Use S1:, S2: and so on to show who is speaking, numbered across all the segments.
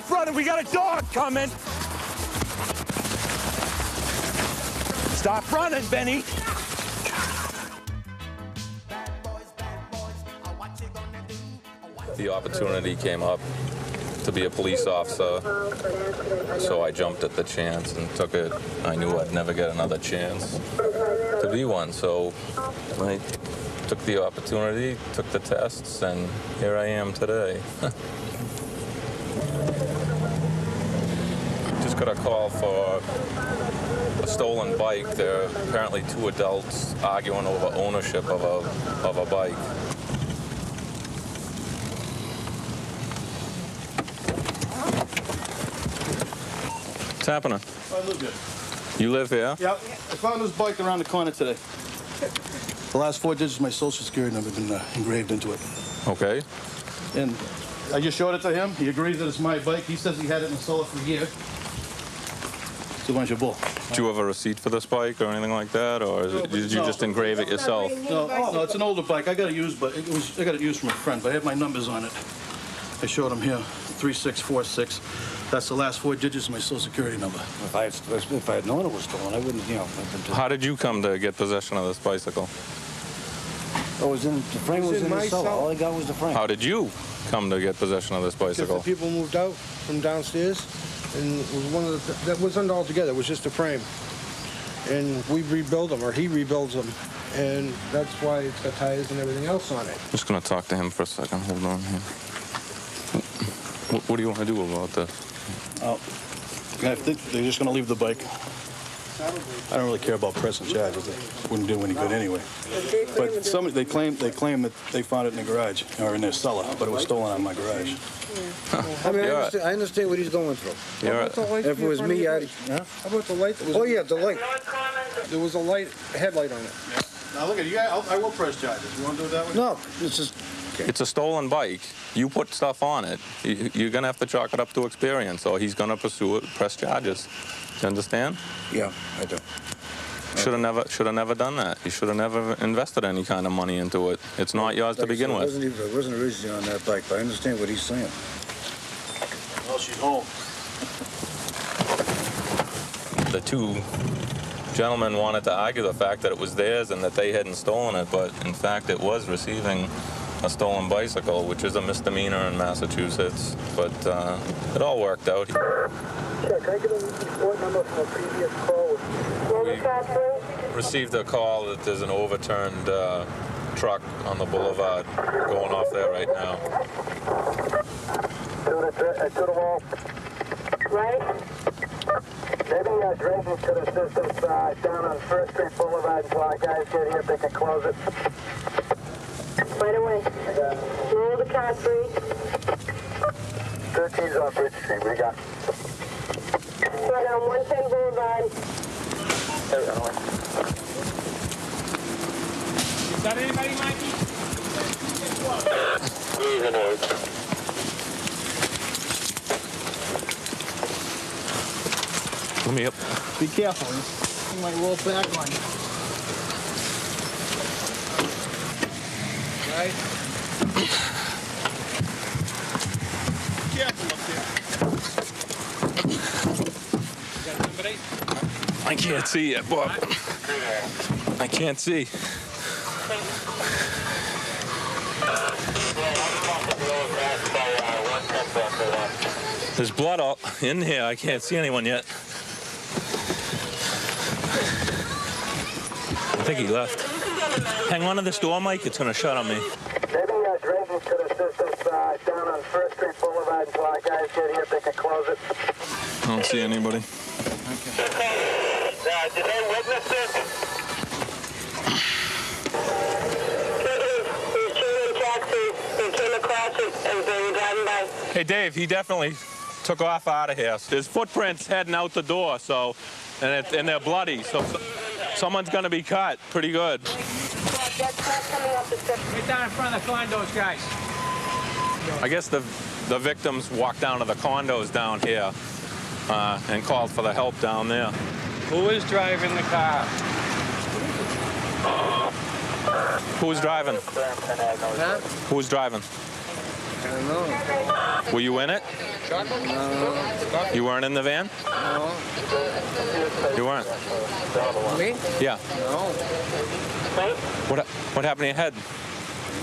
S1: Stop running. We got a dog coming. Stop running, Benny.
S2: The opportunity came up to be a police officer, so I jumped at the chance and took it. I knew I'd never get another chance to be one, so I took the opportunity, took the tests, and here I am today. Just got a call for a stolen bike. There are apparently two adults arguing over ownership of a bike. What's happening?
S3: I live here.
S2: You live here?
S3: Yep. I found this bike around the corner today. The last 4 digits of my social security number have been engraved into it.
S2: Okay.
S3: And I just showed it to him. He agrees that it's my bike. He says he had it in the cellar for a year. It's a bunch of bull.
S2: Do you have a receipt for this bike or anything like that, or did you just engrave it yourself?
S3: No, it's an older bike. I got it used, but I got it used from a friend. But I have my numbers on it. I showed him here, 3646. That's the last 4 digits of my social security number.
S4: If I had known it was stolen, I wouldn't, you know.
S2: How did you come to get possession of this bicycle?
S4: It was in, the frame was in the cellar. All I got was the frame.
S2: How did you come to get possession of this bicycle?
S5: Because the people moved out from downstairs, and it was one of the, that wasn't all together, it was just a frame. And we rebuild them, or he rebuilds them, and that's why it's got tires and everything else on it.
S2: Just gonna talk to him for a second. Hold on here. What do you want to do about this?
S3: Oh, they're just going to leave the bike. I don't really care about pressing charges. It wouldn't do any good anyway. But they claim that they found it in the garage or in their cellar, but it was stolen out of my garage.
S5: I mean, I understand what he's going through. If it was me, I'd... Huh? How about the light? Oh, yeah, the light. There was a headlight on it.
S3: Now, look at you guys. I will press charges. You want to do it that way?
S5: No, it's just...
S2: Okay. It's a stolen bike. You put stuff on it. You're going to have to chalk it up to experience, or he's going to pursue it, press charges. Do you understand?
S4: Yeah, I do.
S2: Should have never done that. You should have never invested any kind of money into it. It's not yours to begin with.
S4: It wasn't originally on that bike, but I understand what he's saying.
S3: Well, she's home.
S2: The two gentlemen wanted to argue the fact that it was theirs and that they hadn't stolen it, but in fact it was receiving a stolen bicycle, which is a misdemeanor in Massachusetts, but it all worked out.
S6: Can I get a report number from a previous call?
S2: We received a call that there's an overturned truck on the boulevard going off there right now.
S6: To the wall. Right? Maybe dragging to the systems down on First Street Boulevard until our guys get here if they can close it. Right away. Roll the car free. 13's on Bridge Street. We got. Right on 110 Boulevard.
S1: Is that anybody, Mikey?
S2: Let me up.
S3: Be careful. You might roll back on you. Right? Careful up there.
S1: You got somebody?
S2: I can't see yet, Bob. I can't see. There's blood all in here. I can't see anyone yet. I think he left. Hang on to this door, Mike. It's going to shut on me.
S6: Maybe dragging to the systems down on First Street Boulevard until our guys get here if they can close it.
S2: I don't see anybody.
S6: Okay. Did they witness this?
S2: Hey, Dave, he definitely took off out of here. There's footprints heading out the door, so, and they're bloody, so someone's going to be cut pretty good.
S1: Get down in front of the condos, guys.
S2: I guess the victims walked down to the condos down here and called for the help down there.
S1: Who is driving the car?
S2: Who's driving?
S1: Huh?
S2: Who's driving?
S5: I don't know.
S2: Were you in it? You weren't in the van?
S4: No.
S2: You weren't?
S4: Me?
S2: Yeah.
S4: No.
S2: What happened to your head?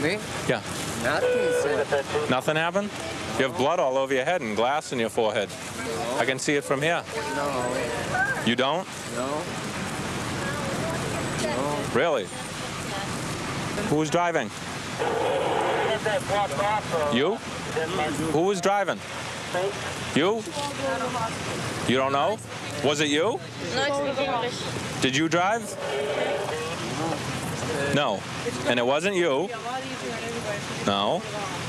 S4: Me?
S2: Yeah.
S4: Nothing, sir.
S2: Nothing happened? You have blood all over your head and glass in your forehead. I can see it from here.
S4: No.
S2: You don't?
S4: No.
S2: Really? Who was driving? You? Who was driving? You? You don't know? Was it you?
S7: No, I speak English.
S2: Did you drive? No. And it wasn't you? No.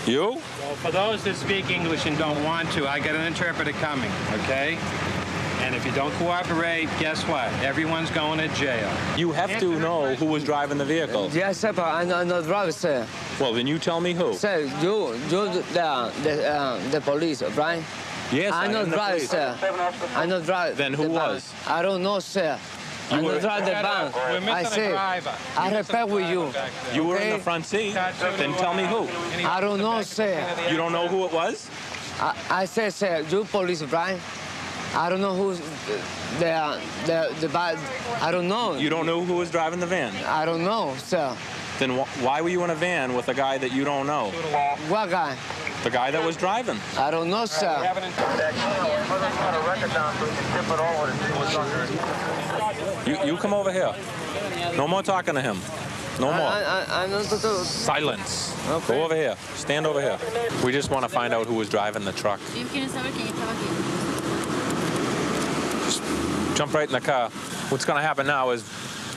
S2: You?
S8: Well, for those that speak English and don't want to, I got an interpreter coming, okay? And if you don't cooperate, guess what? Everyone's going to jail.
S2: You have to know who was driving the vehicle.
S4: Yes, sir, but I'm not driver, sir.
S2: Well, then you tell me who.
S4: Sir, you the police, right?
S2: Yes,
S4: I'm not driver, sir. I'm not driver.
S2: Then who was?
S4: I don't know, sir. I'm not driver the van.
S8: We're
S4: I
S8: missing a
S4: say,
S8: driver.
S4: I respect with you.
S2: You were in
S4: okay?
S2: the front seat. Then tell me who.
S4: I don't know, sir.
S2: You don't know who it was?
S4: I say, sir, you police, right? I don't know who's the bad. I don't know.
S2: You don't know who was driving the van?
S4: I don't know, sir.
S2: Then why were you in a van with a guy that you don't know?
S4: What guy?
S2: The guy that was driving.
S4: I don't know, sir.
S2: You come over here. No more talking to him. No more.
S4: I know to
S2: Silence.
S4: Okay.
S2: Go over here. Stand over here. We just want to find out who was driving the truck. Just jump right in the car. What's going to happen now is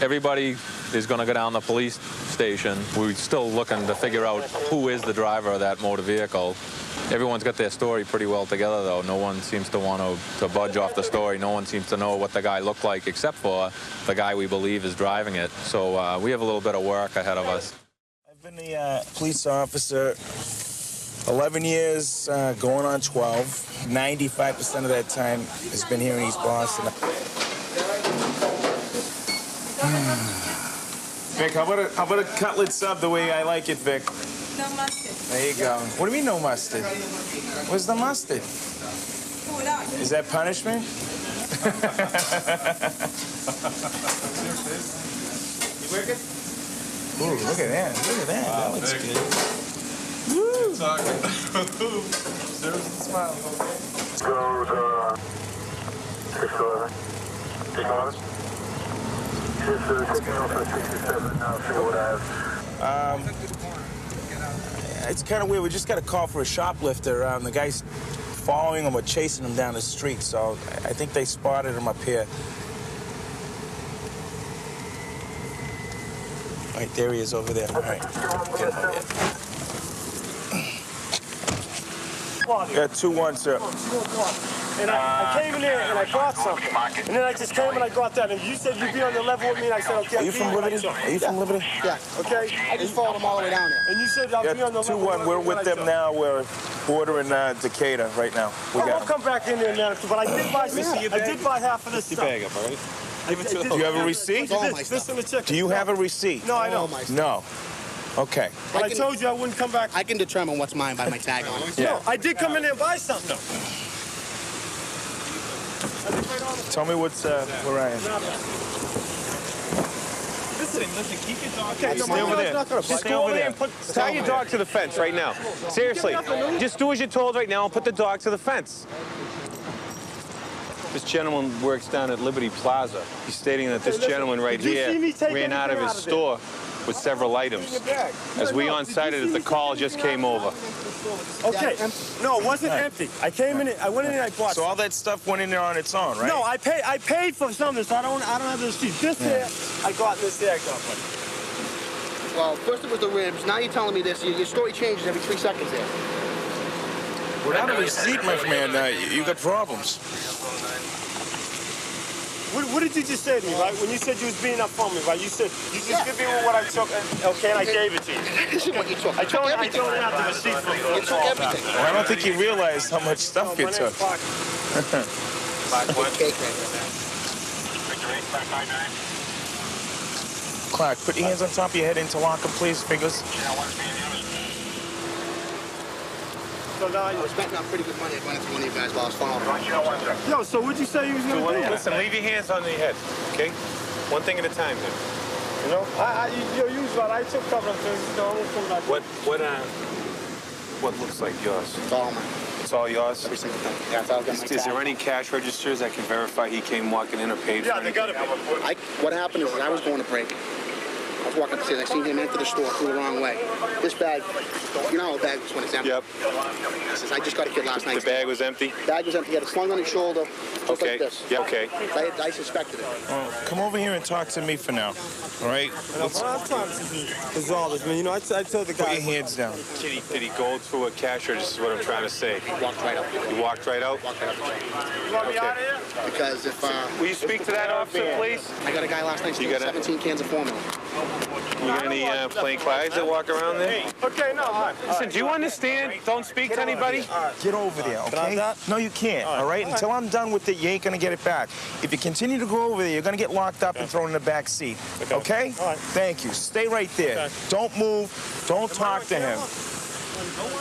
S2: everybody is going to go down the police station. We're still looking to figure out who is the driver of that motor vehicle. Everyone's got their story pretty well together, though. No one seems to want to budge off the story. No one seems to know what the guy looked like, except for the guy we believe is driving it. So we have a little bit of work ahead of us.
S9: I've been a police officer 11 years, going on 12. 95% of that time has been here in East Boston. Vic, how about a cutlet sub the way I like it, Vic?
S7: No mustard.
S9: There you go. What do you mean no mustard? Where's the mustard?
S7: Pull out.
S9: Is that punishment? You working? Ooh, look at that. Look at that. That looks good. Woo! Smile.
S6: Goes, 611. 611. Taking off at 67 now, Field Ave.
S9: It's kind of weird. We just got a call for a shoplifter. The guy's following him or chasing him down the street, so I think they spotted him up here. All right, there he is over there. All right, get him over here. Yeah, 2-1, sir.
S10: And I came in there and I got something. And then I just came and I got that. And you said you'd be on the level with me, and I said, okay.
S9: Are you from Liberty? Are you from Liberty?
S10: Yeah. Okay? I just followed them all the way down there. And you said I'll be on the level.
S9: 2-1. We're with them now. We're bordering Decatur right now. We got
S10: I'll
S9: him.
S10: come back in there now, but I did buy half of this stuff.
S9: Bag up, all right? Do you have a receipt?
S10: This in the chicken.
S9: Do you have a receipt?
S10: No, I don't.
S9: No. Okay.
S10: But I told you I wouldn't come back.
S11: I can determine what's mine by my tag on it.
S10: No, I did come in there and buy something.
S9: Tell me what's where I am.
S10: Listen, keep your dog. Okay,
S9: Stay over there.
S10: Just go over there and
S12: Tie your dog to the fence right now. Seriously, just do as you're told right now and put the dog to the fence. This gentleman works down at Liberty Plaza. He's stating that this gentleman right here ran out of his store with several items. As we on-sited it, the call just came over.
S10: Okay. No, it wasn't empty. I came in. I went in and I bought.
S9: So all that stuff went in there on its own, right?
S10: No, I paid for something, so I don't have the receipt. This here, I got this here. I got.
S11: Well, first it was the ribs. Now you're telling me this. Your story changes every 3 seconds here.
S9: Without a receipt, my man, you got problems.
S10: What did you just say to me, right? When you said you was being up on me, right? You said you just give me what I took, okay, and I gave it to you.
S11: This is what you took.
S10: I told you not the receipt from you.
S11: You took everything.
S9: Well, I don't think you realized how much stuff you took. Clark, put your hands on top of your head, interlock them, please, fingers.
S10: So now
S11: I was betting on pretty good money. I went into one of you guys while I was following.
S10: Yo, so what'd you say you was gonna do?
S12: Listen, leave your hands on your head, okay? One thing at a time here.
S10: You know, I took cover of things. You know, I won't come back.
S12: What looks like yours?
S11: It's all mine.
S12: It's all yours?
S11: Every single thing. Yeah, I got my
S12: Is there any cash registers that can verify he came walking in or paid for
S10: Yeah, they
S12: anything?
S10: gotta be.
S11: What happened is I was going to break. I was walking upstairs. I seen him enter the store through the wrong way. This bag, you know how a bag was when it's empty?
S12: Yep.
S11: He says, I just got a kid last night.
S12: The bag was empty?
S11: Bag was empty. He had it slung on his shoulder, just
S12: Okay.
S11: like this.
S12: Yeah, okay.
S11: I suspected it.
S9: Come over here and talk to me for now, all right?
S10: I'm trying to resolve this, man. You know, I told the guy.
S9: Put your hands down.
S12: Did he go through a cash register, is what I'm trying to say?
S11: He walked right up.
S12: You walked right out?
S11: Walked right up.
S10: You want me out of here?
S11: Because if,
S12: Will you speak to that officer, please?
S11: I got a guy last night stealing 17 cans of formula.
S12: You got any plain clothes that walk around there?
S10: Okay, no, all right.
S12: Listen, do you understand? Don't speak to anybody?
S9: Get over there, okay? No, you can't, all right? Until I'm done with it, you ain't gonna get it back. If you continue to go over there, you're gonna get locked up and thrown in the back seat, okay?
S10: All right.
S9: Thank you. Stay right there.
S10: Okay.
S9: Don't move. Don't talk to him,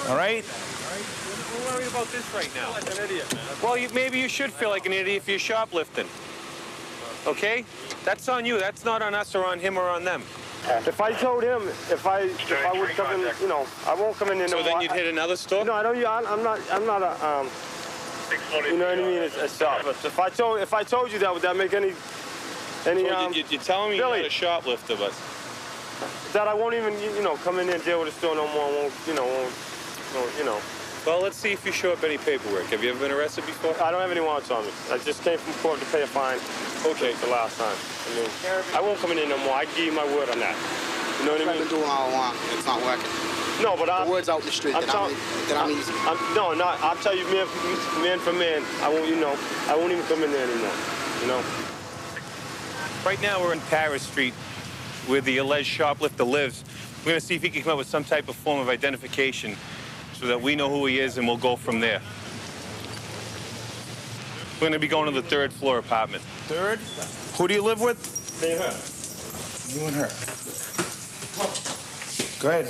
S9: all right?
S12: We're worried about this right now. Like an idiot, man. Well, maybe you should feel like an idiot if you're shoplifting. Okay? That's on you. That's not on us or on him or on them.
S10: If I told him, if I would come in, you know, I won't come in there.
S12: So then you'd hit another store?
S10: No, I don't. I'm not a. You know what I mean? It's a shoplifter. If I told you that, would that make any?
S12: So you're telling me
S10: Billy,
S12: you're not a shoplifter, but
S10: that I won't even, you know, come in there and deal with the store no more. Won't, you know.
S12: Well, let's see if you show up any paperwork. Have you ever been arrested before?
S10: I don't have any warrants on me. I just came from court to pay a fine.
S12: Okay.
S10: The last time. I mean, I won't come in there no more. I give you my word on that. You know what I mean?
S11: I've been doing all along. It's not working.
S10: No, but
S11: the word's out in the street that I'm easy.
S10: I'll tell you, man for man, I won't even come in there anymore. You know.
S12: Right now we're in Paris Street, where the alleged shoplifter lives. We're going to see if he can come up with some type of form of identification so that we know who he is and we'll go from there. We're going to be going to the 3rd floor apartment.
S9: Third? Who do you live with?
S10: Me and her.
S9: You and her. Go ahead.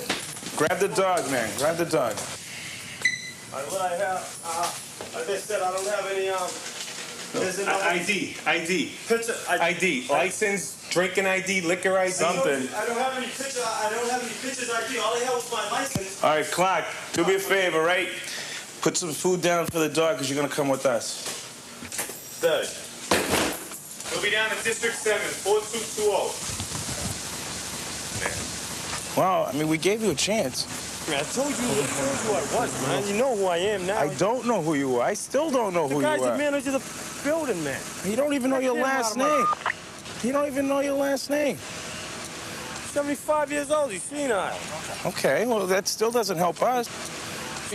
S9: Grab the dog, man. Grab the dog.
S10: What I have, like they said, I don't have any,
S12: ID.
S10: Picture,
S12: ID. License, drinking ID, liquor ID.
S9: Something.
S10: I don't have any picture. I don't have any pictures ID. All I have was my license.
S9: All right, Clark, do me a favor, right? Put some food down for the dog because you're going to come with us.
S10: Dad.
S12: We'll be down at District 7, 4220.
S9: Well, I mean, we gave you a chance.
S10: Man, I told you who I was, man. You know who I am now.
S9: I don't know who you are. I still don't know who you are.
S10: The guy's the manager of the building, man.
S9: You don't even know your last name. You don't even know your last name.
S10: 75 years old, he's senile.
S9: Okay, well, that still doesn't help us.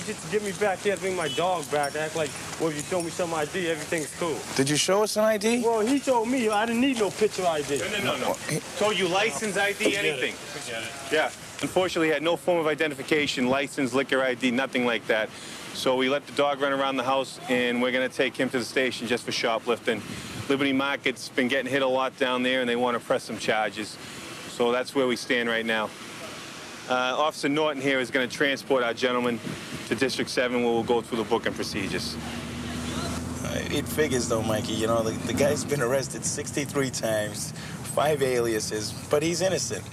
S10: Just to get me back here, bring my dog back, act like, well, if you show me some ID, everything's cool.
S9: Did you show us an ID?
S10: Well, he told me I didn't need no picture ID.
S12: No. Told you license ID, anything. Yeah. Unfortunately, he had no form of identification, license, liquor ID, nothing like that. So we let the dog run around the house, and we're going to take him to the station just for shoplifting. Liberty Market's been getting hit a lot down there, and they want to press some charges. So that's where we stand right now. Officer Norton here is going to transport our gentleman to District 7, where we'll go through the booking procedures.
S9: It figures, though, Mikey. You know, the guy's been arrested 63 times, 5 aliases, but he's innocent.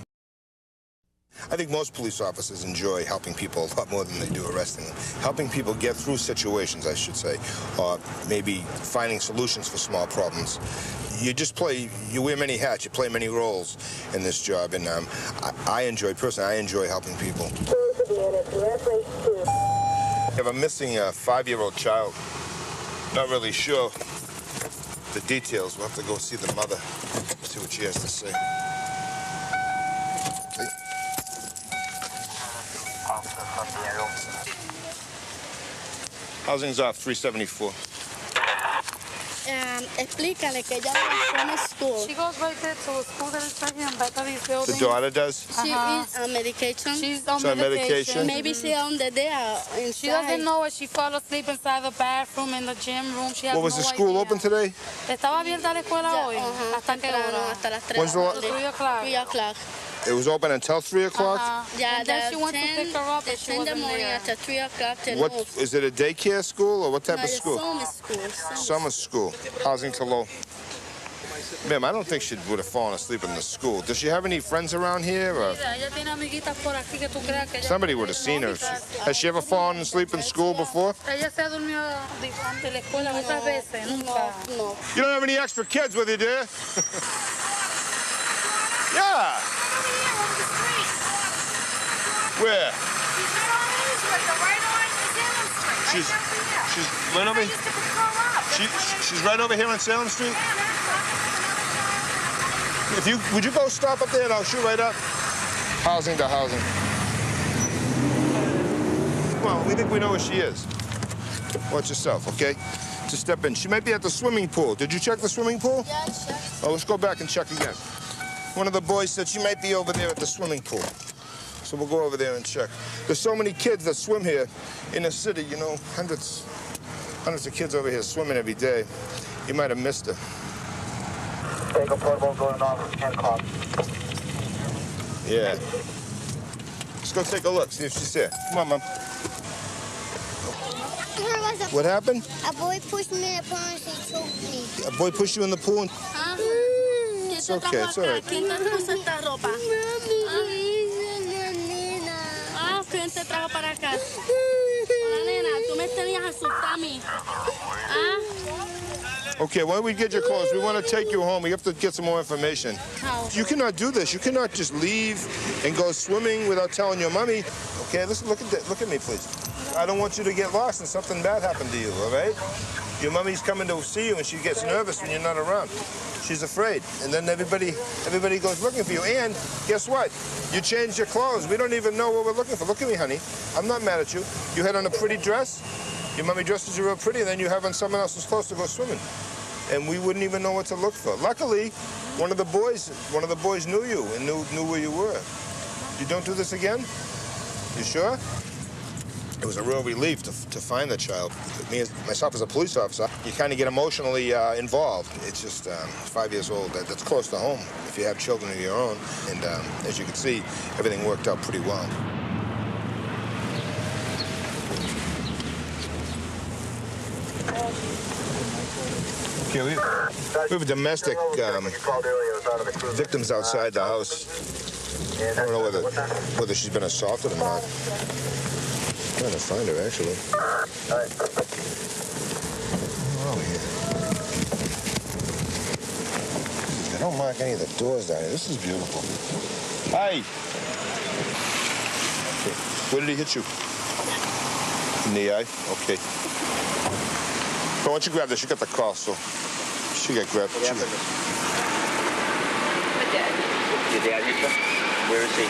S13: I think most police officers enjoy helping people a lot more than they do arresting them. Helping people get through situations, I should say, or maybe finding solutions for small problems. You wear many hats, you play many roles in this job, and personally, I enjoy helping people. I have a missing 5-year-old child. Not really sure the details. We'll have to go see the mother, see what she has to say. Housing's off 374.
S14: Explícale que ella no fue school.
S7: She goes right there to a school that is right here in back of these buildings.
S13: The daughter does?
S14: She is on medication.
S7: She's on
S14: medication. Maybe she on the there inside.
S7: She doesn't know it. She fell asleep inside the bathroom in the gym room. She has
S13: What was
S7: no
S13: the school
S7: idea.
S13: open today?
S7: ¿Estaba abierta la escuela hoy? ¿Hasta qué hora?
S14: Hasta las 3.
S13: When's the
S14: 3 o'clock.
S13: It was open until 3 o'clock?
S14: Yeah,
S7: And then
S14: the
S7: she went to
S14: 10,
S7: pick her up
S14: the
S7: and she
S14: 10 in the
S7: wasn't
S14: morning
S7: there.
S14: at 3 o'clock to
S13: What,
S14: move.
S13: is it a daycare school or what type
S14: No,
S13: of
S14: it's
S13: school?
S14: summer school.
S13: Summer school. Housing to low. Ma'am, I don't think she would have fallen asleep in the school. Does she have any friends around here? Or?
S7: Ella tiene amiguitas por aquí que tú creas que ella
S13: Somebody would have seen her. Has she ever fallen asleep in school before?
S7: Ella se ha dormido ante la escuela muchas veces, nunca.
S14: No.
S13: You don't have any extra kids with you, do you? Yeah. Where? She's right over here. She's right over here on Salem Street. Would you go stop up there and I'll shoot right up? Housing to housing. Well, we think we know where she is. Watch yourself, okay? Just step in. She might be at the swimming pool. Did you check the swimming pool?
S14: Yeah, sure.
S13: Oh, let's go back and check again. One of the boys said she might be over there at the swimming pool. So we'll go over there and check. There's so many kids that swim here in the city, you know, hundreds of kids over here swimming every day. You might have missed her.
S6: Take a portable going off at 10 o'clock.
S13: Yeah. Let's go take a look, see if she's here. Come on, Mom. What happened?
S15: A boy pushed me in the pool and he choked me.
S13: A boy pushed you in the pool?
S14: ¿Ah?
S13: It's okay, it's all right.
S14: ¿Quién te puso esta ropa? Ah, ¿quién te trajo para acá? Hola, nena, tú me tenías asustada a mí. ¿Ah?
S13: Okay, why don't we get your clothes? We want to take you home. We have to get some more information.
S14: How?
S13: You cannot do this. You cannot just leave and go swimming without telling your mommy. Okay, listen, look at me, please. I don't want you to get lost and something bad happen to you, all right? Your mommy's coming to see you and she gets nervous when you're not around. She's afraid. And then everybody goes looking for you. And guess what? You changed your clothes. We don't even know what we're looking for. Look at me, honey. I'm not mad at you. You had on a pretty dress. Your mommy dresses you real pretty, and then you have on someone else's clothes to go swimming. And we wouldn't even know what to look for. Luckily, one of the boys knew you and knew where you were. You don't do this again? You sure? It was a real relief to find the child. Me, myself as a police officer, you kind of get emotionally involved. It's just 5 years old. That's close to home if you have children of your own. And as you can see, everything worked out pretty well. Okay, we have a domestic victims outside the house. I don't know whether she's been assaulted or not. I'm trying to find her, actually. Where are we here? They don't mark any of the doors down here. This is beautiful. Hi. Okay. Where did he hit you? In the eye? Okay. But why don't you grab this? You got the call, so she got grabbed.
S16: Your dad hit you? Where is he?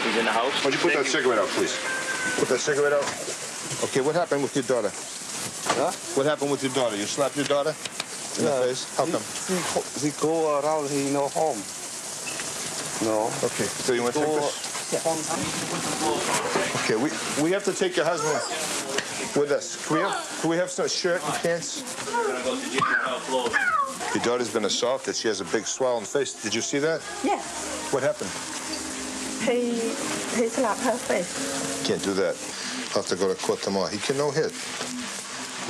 S16: He's in the house?
S13: Why don't you put that cigarette out, please? Put that cigarette out. Okay, what happened with your daughter?
S17: Huh?
S13: What happened with your daughter? You slapped your daughter in the face? How come?
S17: He go around, he no home. No.
S13: Okay, so you want to take this? Okay, we have to take your husband with us. Can we have some shirt and pants? Your daughter's been assaulted. She has a big swollen face. Did you see that?
S18: Yeah.
S13: What happened?
S18: He slapped her face.
S13: Can't do that. I'll have to go to court tomorrow. He can no hit.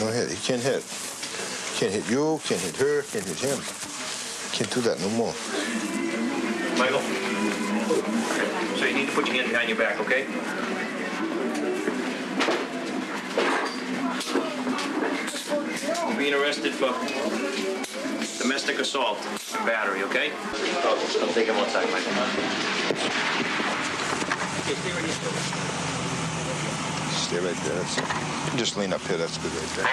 S13: No hit. He can't hit. Can't hit you, can't hit her, can't hit him. Can't do that no more.
S16: Michael? So you need to put your hand behind your back, okay? You're being arrested for domestic assault and battery, okay? Oh, I'll take him outside, Michael.
S13: Stay right there. Just lean up here. That's good right there.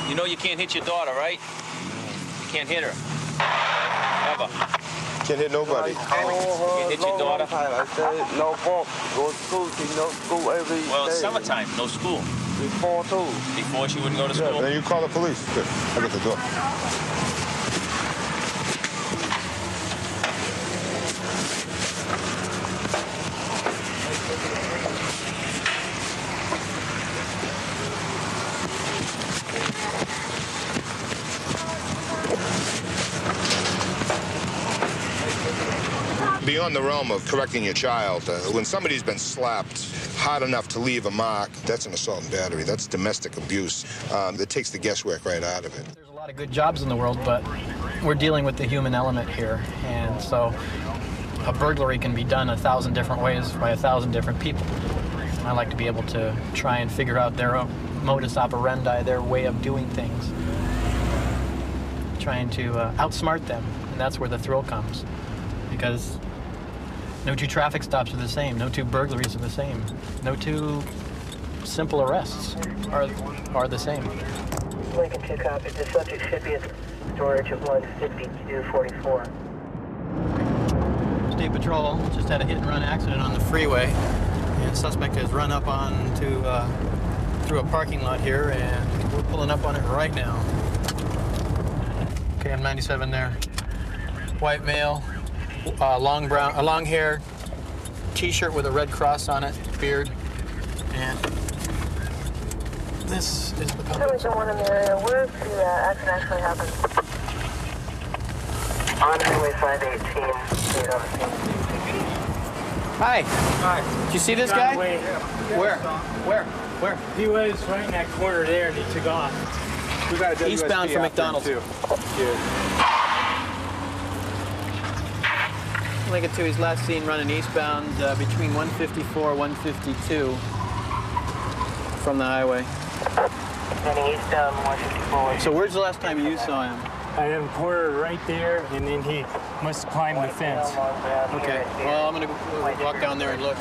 S16: You know you can't hit your daughter, right? You can't hit her. Ever.
S13: Can't hit nobody.
S16: You can't hit your daughter?
S17: I said no ball. Go to school. She no school every day.
S16: Well, it's summertime. No school.
S17: Before, too.
S16: Before she wouldn't go to school?
S13: Yeah, then you call the police. Good. I got the door. beyond the realm of correcting your child. When somebody's been slapped hard enough to leave a mark, that's an assault and battery. That's domestic abuse. That takes the guesswork right out of it.
S19: There's a lot of good jobs in the world, but we're dealing with the human element here. And so a burglary can be done 1,000 different ways by 1,000 different people. I like to be able to try and figure out their modus operandi, their way of doing things. Trying to outsmart them, and that's where the thrill comes. Because no two traffic stops are the same, no two burglaries are the same, no two simple arrests are the same.
S1: Lincoln 2 copies. The subject should be at storage at 15244.
S19: State Patrol just had a hit-and-run accident on the freeway, and the suspect has run up onto through a parking lot here, and we're pulling up on it right now. Okay, I'm 97 there. White male, long hair, T-shirt with a red cross on it, beard, and this is the public.
S1: One in the area. Where did the accident actually happen? On Highway 518.
S19: Hi. Hi. Did you see this guy? Where?
S10: He was right in that corner there, and he took off. We got a
S19: eastbound from McDonald's. Lincoln 2, he's last seen running eastbound between 154 and 152 from the highway.
S1: Heading eastbound 154.
S19: So where's the last time you saw him?
S10: I had him cornered right there, and then he must have climbed the fence.
S19: Okay, well, I'm going to walk down there and look.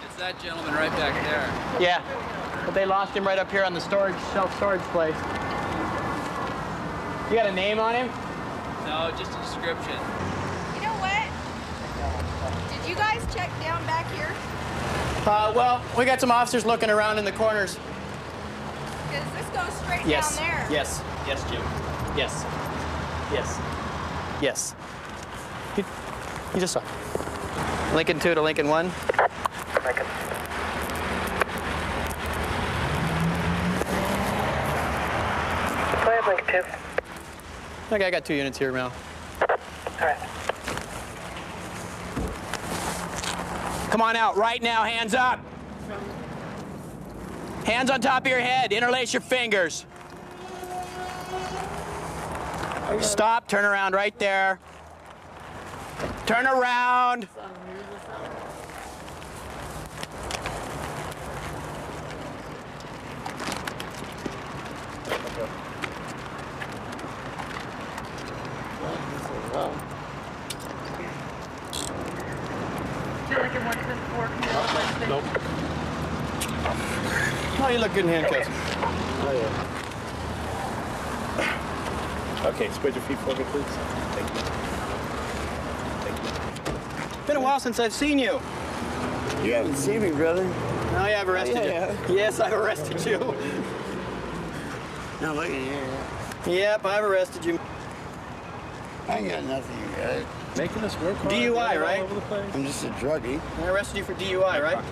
S20: It's that gentleman right back there.
S19: Yeah, but they lost him right up here on the self-storage place. You got a name on him?
S20: No, just a description.
S21: You know what? Did you guys check down back here?
S19: Well, we got some officers looking around in the corners.
S21: Because this goes straight
S19: Yes.
S21: down there.
S19: Yes. Yes, Jim. Yes. Yes. Yes. You just saw. Lincoln 2 to Lincoln 1.
S1: Lincoln. Go ahead, Lincoln 2.
S19: Okay, I got 2 units here now.
S1: All right.
S19: Come on out right now, hands up. Hands on top of your head, interlace your fingers. Stop, turn around right there. Turn around. Nope. Oh, you look good in handcuffs.
S10: Oh, yeah. Okay, spread your feet for me, please. Thank you.
S19: It's been a while since I've seen you.
S17: You haven't seen me, brother.
S19: No, I've arrested you. Yes, I've arrested you.
S17: No, look at here.
S19: Yep, I've arrested you.
S17: I ain't got nothing, you guys.
S19: Making us work hard. DUI, right?
S17: I'm just a druggie.
S19: I arrested you for DUI, right?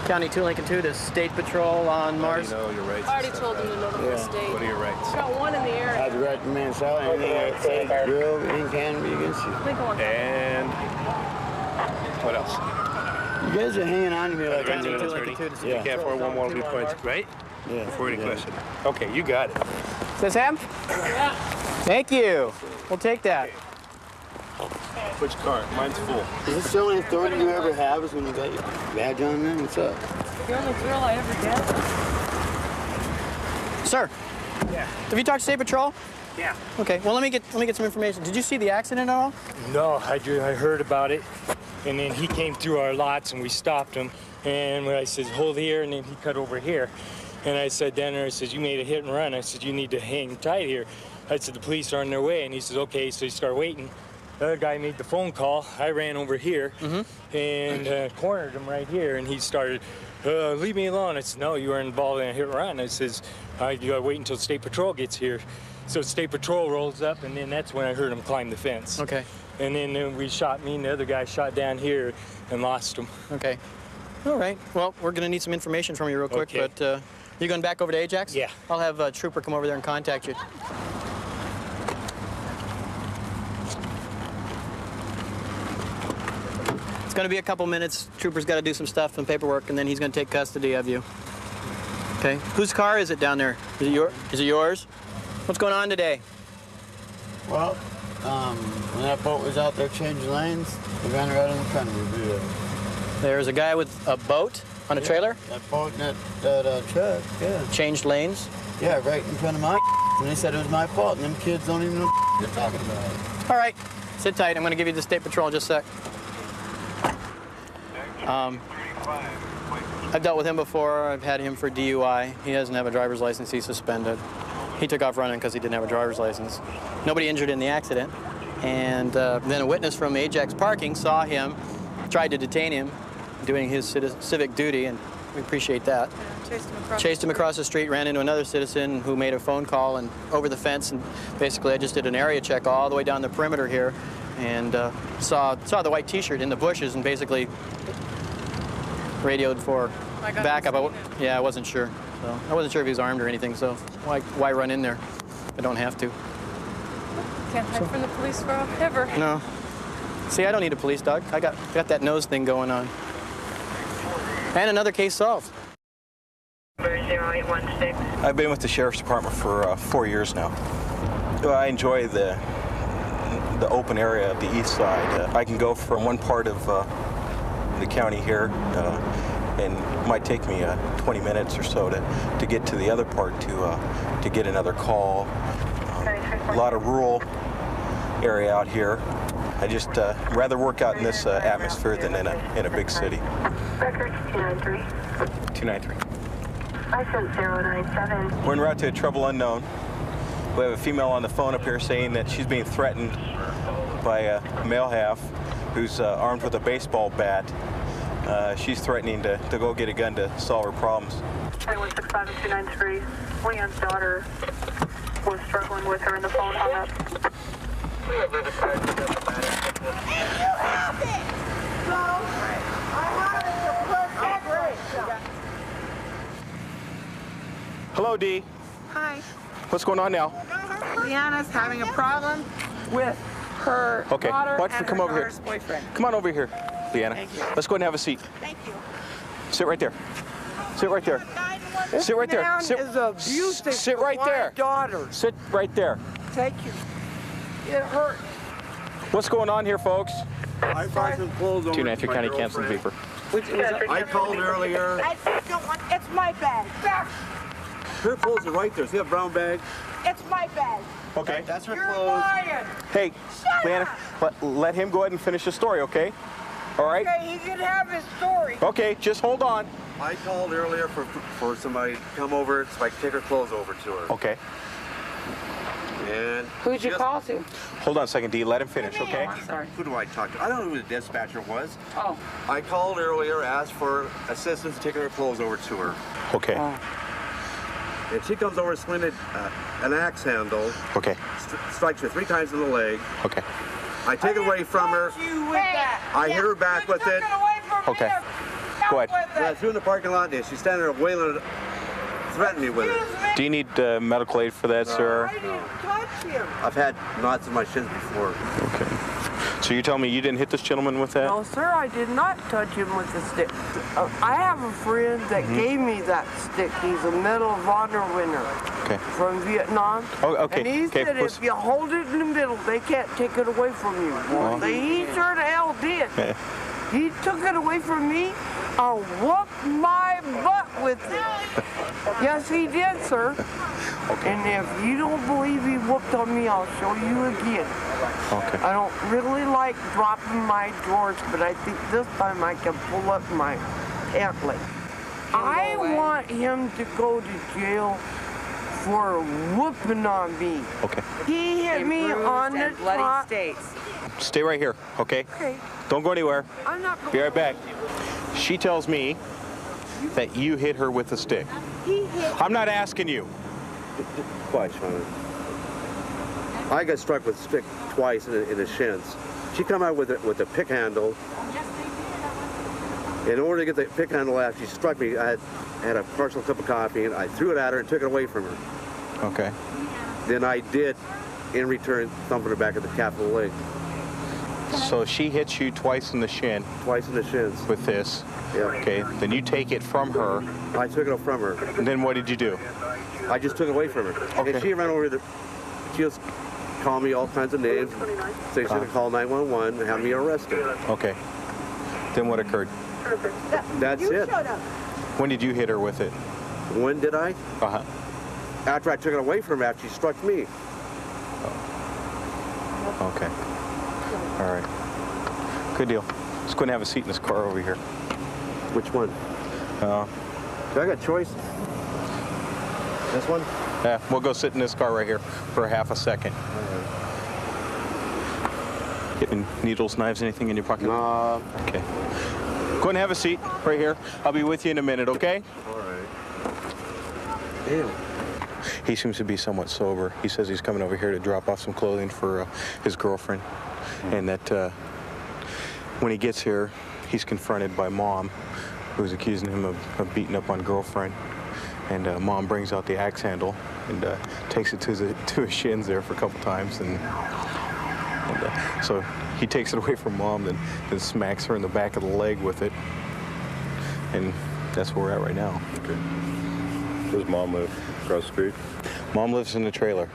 S19: County 2, Lincoln 2 to State Patrol on Mars.
S12: Know your rights.
S21: I already told them to notify the state.
S12: What are your rights?
S21: Got one in the area.
S17: I have the right to remain silent. Anything I say, will, and can be against you.
S12: And what else?
S17: You guys are hanging on to me like I'm
S12: Resident attorney. You can't afford one more points, right?
S17: Yeah.
S12: Before any question. Okay, you got it.
S19: Says him?
S21: Yeah.
S19: Thank you. We'll take that.
S12: Which car? Mine's full.
S17: Is this the only authority you ever have is when you got your badge on, man? What's up?
S21: The only thrill I ever get.
S19: Sir.
S10: Yeah.
S19: Have you talked to State Patrol?
S10: Yeah.
S19: Okay. Well, let me get some information. Did you see the accident at all?
S10: No, I heard about it, and then he came through our lots, and we stopped him. And I said, hold here, and then he cut over here. And I said, Denner, I said, you made a hit and run. I said, you need to hang tight here. I said, the police are on their way. And he says, okay. So he started waiting. The other guy made the phone call. I ran over here and cornered him right here, and he started, leave me alone. I said, no, you were involved in a hit and run. I says, you gotta wait until State Patrol gets here. So State Patrol rolls up, and then that's when I heard him climb the fence.
S19: Okay.
S10: And then me and the other guy shot down here and lost him.
S19: Okay. All right. Well, we're going to need some information from you real quick, but you going back over to Ajax?
S10: Yeah.
S19: I'll have a trooper come over there and contact you. It's going to be a couple minutes. Trooper's got to do some stuff, some paperwork, and then he's going to take custody of you. Okay. Whose car is it down there? Is it yours? What's going on today?
S3: Well, when that boat was out there changing lanes, we ran right in the front of it.
S19: There's a guy with a boat on a trailer?
S3: That boat and that truck, yeah.
S19: Changed lanes?
S3: Yeah, right in front of my and they said it was my fault, and them kids don't even know what they're talking about.
S19: All right, sit tight. I'm going to give you the State Patrol in just a sec. I've dealt with him before. I've had him for DUI. He doesn't have a driver's license. He's suspended. He took off running because he didn't have a driver's license. Nobody injured in the accident. And then a witness from Ajax Parking saw him, tried to detain him, doing his civic duty, and we appreciate that. Chased him across the street, ran into another citizen who made a phone call and over the fence, and basically I just did an area check all the way down the perimeter here, and saw the white T-shirt in the bushes, and basically radioed for backup. I wasn't sure. So I wasn't sure if he was armed or anything, so why run in there if I don't have to?
S18: Can't hide from the police forever.
S19: No. See, I don't need a police dog. I got that nose thing going on. And another case solved.
S1: 0816.
S22: I've been with the Sheriff's Department for 4 years now. I enjoy the open area of the east side. I can go from one part of the county here, and it might take me 20 minutes or so to get to the other part to get another call. A lot of rural area out here. I just rather work out in this atmosphere than in a big city.
S1: Record 293.
S22: 293.
S1: License 097.
S22: We're en route to a trouble unknown. We have a female on the phone up here saying that she's being threatened by a male half who's armed with a baseball bat. She's threatening to go get a gun to solve her problems.
S1: 2165 and 293. Leon's daughter was struggling with her and the phone hung up.
S22: Hello, Dee.
S18: Hi.
S22: What's going on now?
S18: Leanna's having a problem with her daughter
S22: why don't you come over here?
S18: boyfriend.
S22: Come on over here, Leanna.
S18: Thank you.
S22: Let's go ahead and have a seat.
S18: Thank you.
S22: Sit right there. Sit right there. Sit right there.
S18: Man
S22: Sit,
S18: is abusive
S22: sit
S18: to
S22: right
S18: my
S22: there.
S18: daughter.
S22: Sit right there.
S18: Thank you. It hurt.
S22: What's going on here, folks?
S17: I brought some clothes over
S22: 293 County Campson Beeper.
S17: I called earlier.
S18: I don't want, it's my bag. Back.
S17: Her clothes are right there. See that brown bag?
S18: It's my bag.
S22: Okay.
S17: That's her
S18: You're
S17: clothes.
S18: lying.
S22: Hey,
S18: Shut
S22: Leanna, let him go ahead and finish his story, okay? All right?
S18: Okay, he can have his story.
S22: Okay, just hold on.
S17: I called earlier for somebody to come over so I could take her clothes over to her.
S22: Okay.
S17: And
S18: who'd you call to?
S22: Hold on a second, Dee. Let him finish, okay?
S18: I'm sorry.
S17: Who do I talk to? I don't know who the dispatcher was.
S18: Oh.
S17: I called earlier, asked for assistance to taking her clothes over to her.
S22: Okay.
S17: And she comes over swinging an axe handle.
S22: Okay.
S17: Strikes her 3 times in the leg.
S22: Okay.
S17: I take it away from her. I hit her back with it.
S22: Okay. Go ahead.
S17: And I threw in the parking lot, and she's standing there wailing, threatening me with it.
S22: Do you need medical aid for that, sir?
S17: I've had knots in my shins before.
S22: Okay. So you tell me you didn't hit this gentleman with that?
S23: No, sir, I did not touch him with the stick. I have a friend that gave me that stick. He's a Medal of Honor winner from Vietnam.
S22: Oh, okay.
S23: And he said if you hold it in the middle, they can't take it away from you.
S22: Well,
S23: He sure the hell did. He took it away from me. I whooped my butt with it. Yes, he did, sir. And if you don't believe he whooped on me, I'll show you again.
S22: Okay.
S23: I don't really like dropping my drawers, but I think this time I can pull up my pant leg. I want him to go to jail for whooping on me.
S22: Okay.
S23: He hit me on the top.
S22: Stay right here, okay?
S23: Okay.
S22: Don't go anywhere.
S23: I'm not going.
S22: Be right back. She tells me that you hit her with a stick.
S23: He hit.
S22: I'm not asking you.
S17: Quiet, Sean. I got struck with a stick twice in the shins. She come out with a pick handle. In order to get the pick handle out, she struck me. I had a partial cup of coffee, and I threw it at her and took it away from her.
S22: Okay.
S17: Then I did, in return, thump her back at the calf of the leg.
S22: So she hits you twice in the shin.
S17: Twice in the shins.
S22: With this.
S17: Yeah.
S22: Okay. Then you take it from her.
S17: I took it from her.
S22: And then what did you do?
S17: I just took it away from her.
S22: Okay.
S17: And she ran over the. She just called me all kinds of names. They should have called 911 and had me arrested.
S22: Okay. Then what occurred?
S17: That's it.
S22: When did you hit her with it?
S17: When did I?
S22: Uh-huh.
S17: After I took it away from her, after she struck me.
S22: Okay. All right. Good deal. Let's go and have a seat in this car over here.
S17: Which one? I got choice. This one?
S22: Yeah, we'll go sit in this car right here for half a second. Getting needles, knives, anything in your pocket?
S17: No.
S22: Okay. Go and have a seat right here. I'll be with you in a minute, okay?
S17: All right. Damn.
S22: He seems to be somewhat sober. He says he's coming over here to drop off some clothing for his girlfriend. And that when he gets here, he's confronted by Mom, who's accusing him of beating up on girlfriend. And Mom brings out the axe handle and takes it to his shins there for a couple times. And so he takes it away from Mom and smacks her in the back of the leg with it. And that's where we're at right now.
S4: Okay. Does Mom live across the street?
S22: Mom lives in the trailer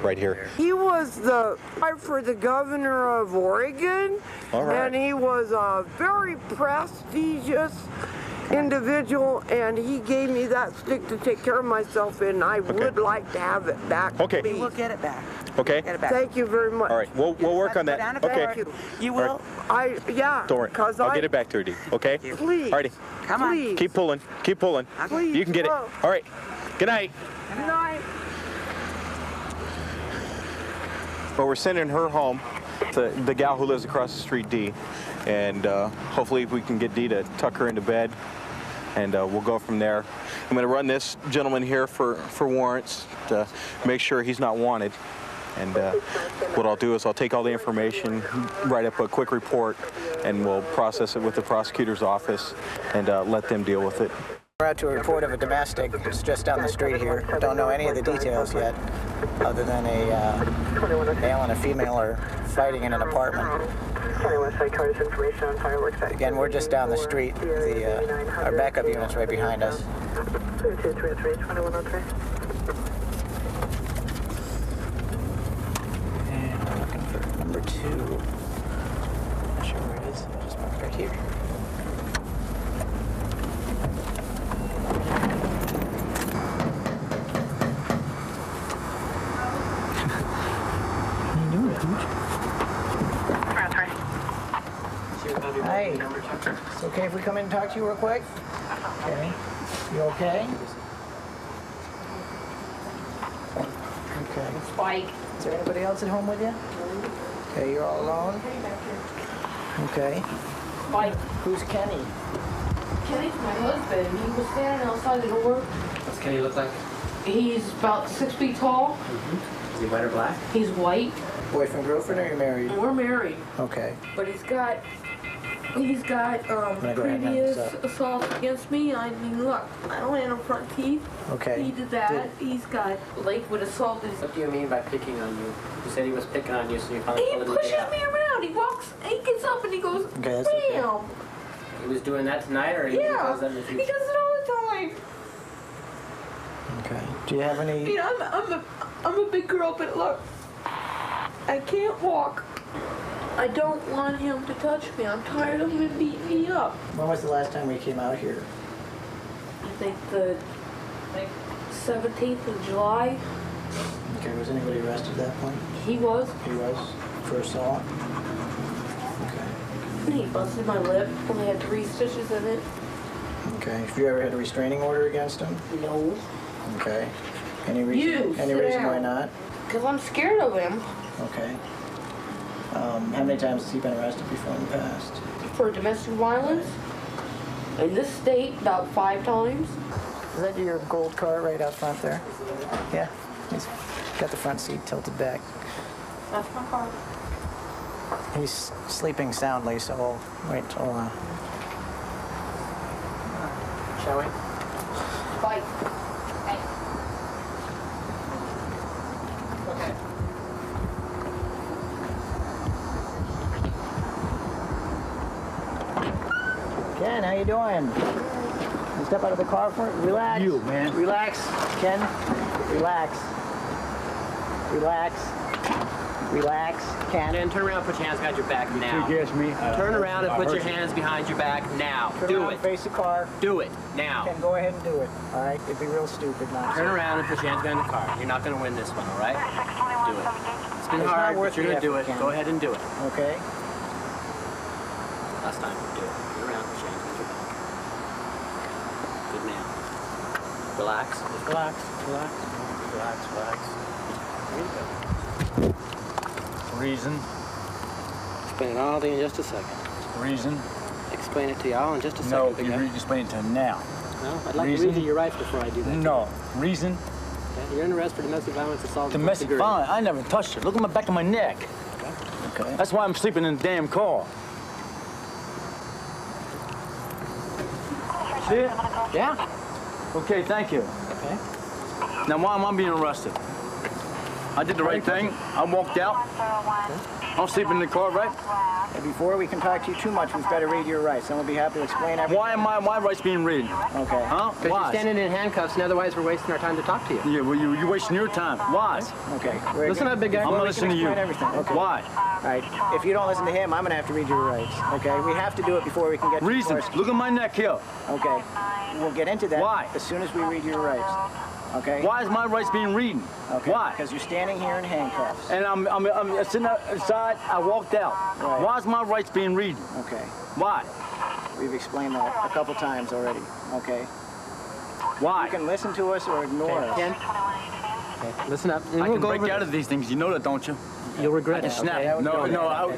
S22: right here.
S23: He was the for the governor of Oregon,
S22: All right.
S23: and he was a very prestigious individual, and he gave me that stick to take care of myself in. I would like to have it back.
S22: Okay.
S23: please.
S18: We'll get it back.
S22: Okay.
S18: Get it back.
S23: Thank you very much.
S22: All right. We'll work on that. Okay.
S23: Thank you.
S18: You
S22: will?
S23: Yeah.
S22: Don't worry. I'll get it back to her, Dee. Okay?
S23: Please.
S22: Alrighty.
S18: Come on.
S23: Please.
S22: Keep pulling. Keep pulling.
S23: Please.
S22: You can get it.
S23: Whoa.
S22: All right. Good night.
S23: Good night.
S22: Well, we're sending her home to the gal who lives across the street, Dee. And hopefully we can get Dee to tuck her into bed. And we'll go from there. I'm going to run this gentleman here for warrants to make sure he's not wanted. And what I'll do is I'll take all the information, write up a quick report, and we'll process it with the prosecutor's office and let them deal with it.
S19: We're out to a report of a domestic. It's just down the street here. Don't know any of the details yet, other than a male and a female are fighting in an apartment. Again, we're just down the street. Our backup unit's right behind us. And I'm looking for number 2. Not sure where it is. Just marked right here. Hi. It's okay if we come in and talk to you real quick? Okay. You okay? Okay.
S21: Spike.
S19: Is there anybody else at home with you? Okay, you're all alone? Okay.
S21: Spike.
S19: Who's Kenny?
S21: Kenny's my husband. He was standing outside the door.
S5: What's Kenny look like?
S21: He's about 6 feet tall.
S5: Is he white or black?
S21: He's white.
S19: Boyfriend, girlfriend, or you married?
S21: We're married.
S19: Okay.
S21: But he's got previous assaults against me. I mean, look, I don't have no front teeth.
S19: Okay.
S21: He did that. He's got Lakewood assaulted.
S5: What do you mean by picking on you? You said he was picking on you, so you finally
S21: He
S5: told him to
S21: pushes
S5: get out.
S21: me around. He walks, he gets up and he goes,
S5: Okay, that's okay.
S21: bam.
S5: He was doing that tonight, or he does that in the
S21: He
S5: future?
S21: does it all the time.
S19: Okay. Do you have any...
S21: You know, I'm a big girl, but look, I can't walk. I don't want him to touch me. I'm tired of him beating me up.
S19: When was the last time we came out here?
S21: I think the 17th of July.
S19: Okay, was anybody arrested at that point?
S21: He was.
S19: He was? For assault?
S21: He busted my lip. Only had 3 stitches in it.
S19: Okay. Have you ever had a restraining order against him?
S21: No.
S19: Okay.
S2: Any reason?
S21: You,
S2: Any
S21: sit
S2: reason
S21: down.
S2: why not?
S21: Because I'm scared of him.
S2: Okay. How many times has he been arrested before in the past?
S21: For domestic violence. In this state, about 5 times.
S2: Is that your gold car right out front there? Yeah. He's got the front seat tilted back.
S21: That's my car.
S2: He's sleeping soundly, so we'll wait till, shall we?
S21: Bye.
S2: Okay. Ken, how you doing? You step out of the car for it. Relax. You, man. Relax, Ken. Relax. Relax. Relax, Ken.
S5: Ken, turn around, put your hands behind your back now.
S2: You guess me.
S5: Turn around and put your hands behind your back now.
S2: Turn
S5: Do
S2: around,
S5: it.
S2: face the car.
S5: Do it now.
S2: Ken, go ahead and do it. All right? It'd be real stupid not to.
S5: Turn around and put your hands behind the car. You're not going to win this one, all right? Do it. It's been
S2: It's
S5: hard,
S2: not worth
S5: but you're going
S2: the
S5: to do
S2: effort,
S5: it.
S2: Ken.
S5: Go ahead and do it.
S2: Okay?
S5: Last time, do it. Turn around, put your hands behind your back. Good man. Relax. Just relax. Relax. Relax. Relax. There you go.
S8: Reason.
S5: Explain it all to you in just a second.
S8: Reason.
S5: Explain it to you all in just a second.
S8: No,
S5: big
S8: you
S5: guy.
S8: explain it to him now.
S5: No, I'd like
S8: Reason?
S5: to read you your rights before I do that.
S8: No. Reason.
S5: Okay? You're under arrest for domestic violence, assault.
S8: Domestic violence? I never touched her. Look at my back of my neck.
S2: Okay.
S8: That's why I'm sleeping in the damn car. See it?
S5: Yeah.
S8: Okay, thank you.
S5: Okay.
S8: Now, why am I being arrested? I did the right thing. I walked out. I'm sleeping in the car, right?
S2: And before we can talk to you too much, we've got to read your rights. Then we'll be happy to explain everything.
S8: Why am my rights being read?
S2: Okay.
S8: Huh?
S5: Because you're standing in handcuffs, and otherwise we're wasting our time to talk to you.
S8: Yeah, well, you're wasting your time. Why?
S2: Okay.
S5: Listen up, big guy.
S8: I'm
S2: Well,
S8: not
S2: we can
S8: listening to you.
S2: explain everything. Okay.
S8: Why?
S2: All right. If you don't listen to him, I'm going to have to read your rights. Okay? We have to do it before we can get to
S8: Reason.
S2: the first.
S8: Look at my neck here.
S2: Okay. We'll get into that.
S8: Why?
S2: As soon as we read your rights. Okay?
S8: Why is my rights being read?
S2: Okay.
S8: Why?
S2: Because you're standing here in handcuffs.
S8: And I'm sitting outside. I walked out.
S2: Right.
S8: Why is my rights being read?
S2: Okay.
S8: Why?
S2: We've explained that a couple times already. Okay?
S8: Why?
S2: You can listen to us or ignore us.
S5: Ken? Okay. Listen up.
S8: I can break out of these things. You know that, don't you?
S5: You'll regret
S8: I
S5: it.
S8: can snap.
S5: Okay?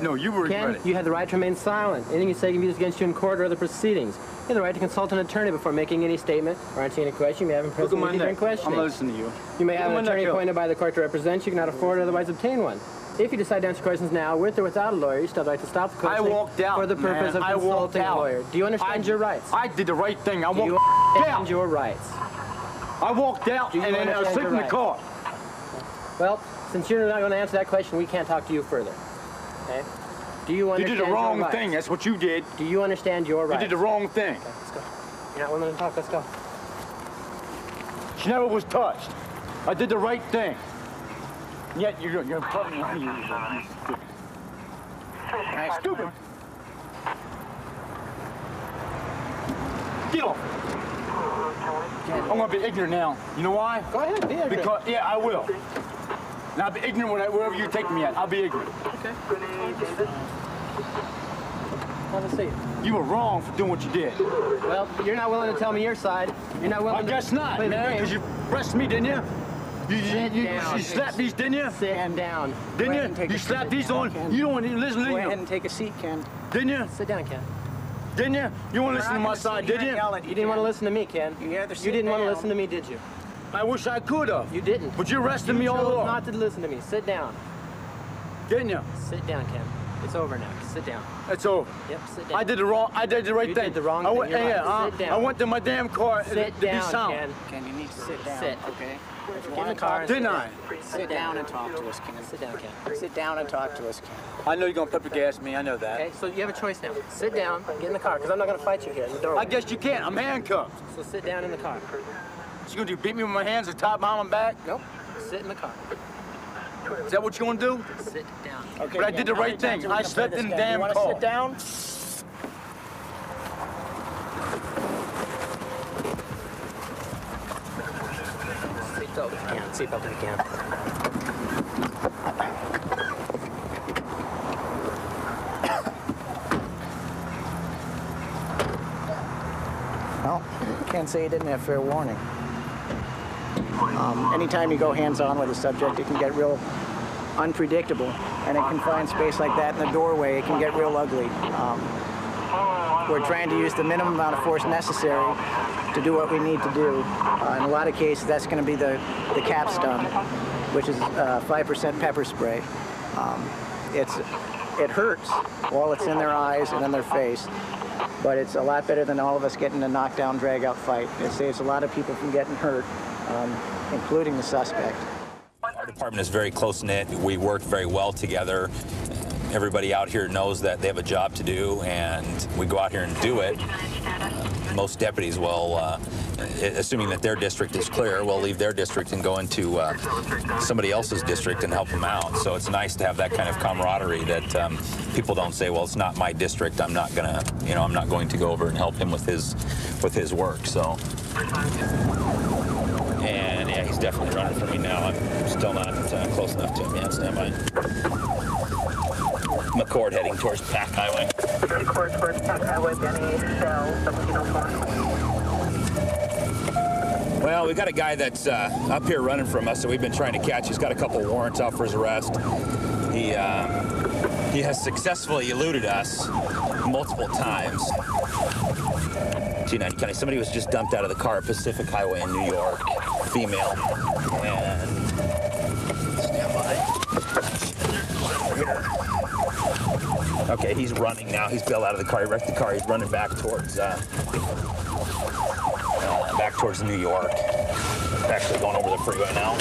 S8: No, you will regret
S5: Ken,
S8: it.
S5: you have the right to remain silent. Anything you say can be used against you in court or other proceedings. You have the right to consult an attorney before making any statement or answering any question. You may have in
S8: Look at
S5: prison
S8: my
S5: during
S8: neck.
S5: questioning.
S8: I'm not listening to you.
S5: You may have
S8: Look
S5: an
S8: at my
S5: attorney
S8: neck,
S5: appointed by the court to represent you. You cannot afford or otherwise obtain one. If you decide to answer questions now, with or without a lawyer, you still have the right to stop the
S8: I
S5: questioning
S8: walked out,
S5: for the purpose
S8: man.
S5: of
S8: I walked
S5: consulting a
S8: out.
S5: lawyer. Do you understand your rights?
S8: I did the right thing. I
S5: Do you
S8: walked
S5: understand
S8: out.
S5: your rights?
S8: I walked out
S5: Do you
S8: and then I was
S5: understand
S8: sleeping in the
S5: your
S8: car.
S5: Well, since you're not going to answer that question, we can't talk to you further. Okay? Do you
S8: You
S5: understand
S8: did the wrong
S5: your rights?
S8: thing. That's what you did.
S5: Do you understand your
S8: You
S5: rights?
S8: did the wrong thing.
S5: Okay, let's go. You're not willing to talk. Let's go.
S8: She never was touched. I did the right thing. Yet you're putting me on you. Stupid. Get off. I'm gonna be ignorant now. You know why?
S5: Go ahead, be ignorant.
S8: Because yeah, I will. And I'll be ignorant wherever you take me at. I'll be ignorant.
S5: Okay. Have a seat.
S8: You were wrong for doing what you did.
S5: Well, you're not willing to tell me your side. You're not willing
S8: I guess not,
S5: play the
S8: man,
S5: game.
S8: because you arrested me, didn't you? You slapped these, didn't you?
S5: Sit down.
S8: Didn't
S2: Go ahead and
S8: you?
S2: take
S8: You
S2: a
S8: slapped
S2: seat
S8: these
S2: now,
S8: on.
S2: Ken.
S8: You don't want to listen to
S2: Go ahead
S8: you.
S2: and take a seat, Ken.
S8: Didn't you?
S5: Sit down, Ken.
S8: Didn't you? You want to listen to my side, did you?
S5: You didn't want to listen to me, Ken.
S2: You either
S5: You didn't want to
S2: down.
S5: listen to me, did you?
S8: I wish I could have.
S5: You didn't.
S8: But you arrested me all
S5: chose
S8: along.
S5: not to listen to me. Sit down.
S8: Didn't you?
S5: Sit down, Ken. It's over now. Sit down.
S8: It's over.
S5: Yep, sit down.
S8: I did the right
S5: You
S8: thing.
S5: did the wrong
S8: I
S5: thing.
S8: went,
S5: You're right.
S8: yeah,
S5: Sit down.
S8: I went to my damn car
S5: Sit
S8: to be
S5: down,
S8: sound.
S5: Ken.
S2: Ken, you need to sit down.
S5: Sit.
S2: Okay? If you
S5: Get in
S2: want
S5: the
S2: to
S5: car.
S2: talk,
S8: Didn't I?
S2: sit down and talk to us, Ken.
S5: Sit down, Ken.
S2: Sit down and talk to us, Ken.
S8: I know you're gonna pepper gas me. I know that.
S5: Okay, so you have a choice now. Sit down, get in the car, because I'm not going to fight you here in the doorway.
S8: I guess you can't. I'm handcuffed.
S5: So sit down in the car.
S8: You gonna do beat me with my hands and top behind my back?
S5: Nope. Sit in the car.
S8: Is that what you gonna do?
S5: Sit down.
S2: Okay,
S8: But I
S2: Ken,
S8: did the
S2: how many
S8: right thing.
S2: times are we
S8: I
S2: gonna play
S8: slept
S2: this
S8: in the
S2: game?
S8: damn
S2: You want
S8: car.
S2: to sit down?
S5: Seatbelt if you can. Seatbelt if you can.
S2: Well, can't say you didn't have fair warning. Anytime you go hands-on with a subject, it can get real unpredictable. And in confined space like that, in the doorway, it can get real ugly. We're trying to use the minimum amount of force necessary to do what we need to do. In a lot of cases, that's going to be the capstone, which is 5% pepper spray. It hurts while it's in their eyes and in their face, but it's a lot better than all of us getting a knockdown, drag-out fight. It saves a lot of people from getting hurt, including the suspect.
S7: Our department is very close-knit. We work very well together. Everybody out here knows that they have a job to do, and we go out here and do it. Most deputies will, assuming that their district is clear, will leave their district and go into somebody else's district and help them out. So it's nice to have that kind of camaraderie that people don't say, well, it's not my district. I'm not gonna, I'm not going to go over and help him with his work. So, and yeah, he's definitely running for me now. I'm still not close enough to him. Yeah, stand by. McCord heading towards Pack Highway.
S1: McCord towards Pack Highway, Benny, Shell, 1704.
S7: Well, we've got a guy that's up here running from us that we've been trying to catch. He's got a couple warrants out for his arrest. He has successfully eluded us multiple times. G9 County, somebody was just dumped out of the car at Pacific Highway in New York, female, and stand by. Okay, he's running now. He's bailed out of the car. He wrecked the car. He's running back towards New York. Actually going over the freeway now.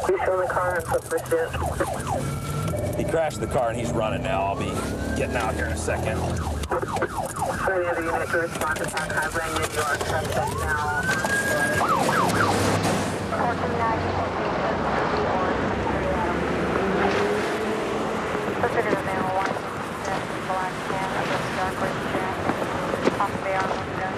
S1: He's in the car and put pursuit.
S7: He crashed the car and he's running now. I'll be getting out here in a second.
S1: For the other unit to respond to Pack Highway, New York, suspect now. 14-9. Suspect is a male, white, black tan, against dark red jacket, off the arm of the gun.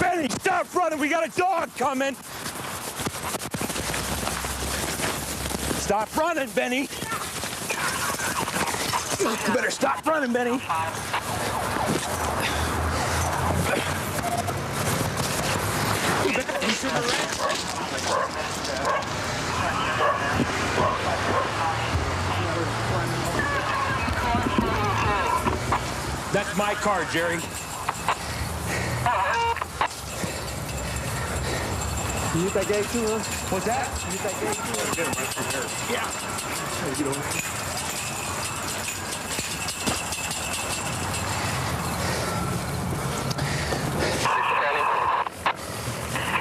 S7: Benny, stop running! We got a dog coming! Stop running, Benny! You better stop running, Benny! That's my car, Jerry.
S17: You use that gate too, huh?
S7: What's that?
S17: You use that gate too, huh?
S7: Get him right through here. Yeah.
S17: Get over.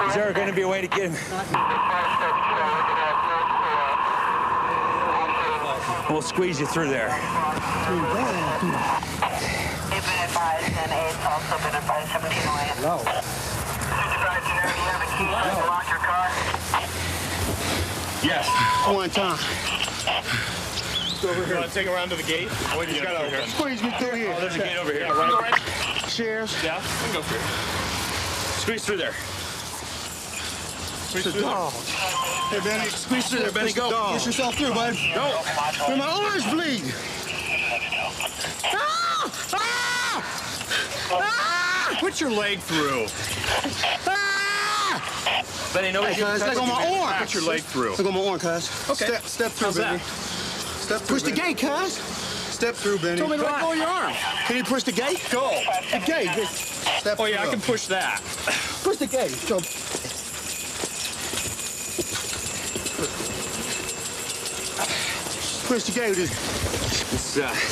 S7: Is there going to be a way to get him? We'll squeeze you through there.
S17: No.
S7: Yes.
S9: One time.
S12: Over here. You want to take him around to the gate? Oh, you got to open.
S9: Squeeze me through here.
S12: Oh, there's a gate over here.
S9: Yeah, right. Cheers.
S12: Yeah, we can go through.
S7: Squeeze through there.
S9: It's a dog. Hey, Benny.
S7: Squeeze through there, Benny. Go.
S9: Get yourself through, bud.
S7: Go.
S9: When my arms bleed. Ah! Ah! Ah!
S12: Put your leg through.
S9: Ah!
S7: Benny, nobody.
S9: Hey, cuz, leg on my arm.
S12: Put your leg through.
S9: Leg on my arm, cuz.
S12: Okay.
S9: Step through,
S12: How's
S9: Benny.
S12: that?
S9: Step through. Push the gate, cuz. Step through, Benny.
S12: Told me to let go of your arm.
S9: Can you push the gate?
S12: Go.
S9: The gate. Just step
S12: Oh, yeah,
S9: through.
S12: I can push that.
S9: Push the gate. So. Push the gate.
S7: This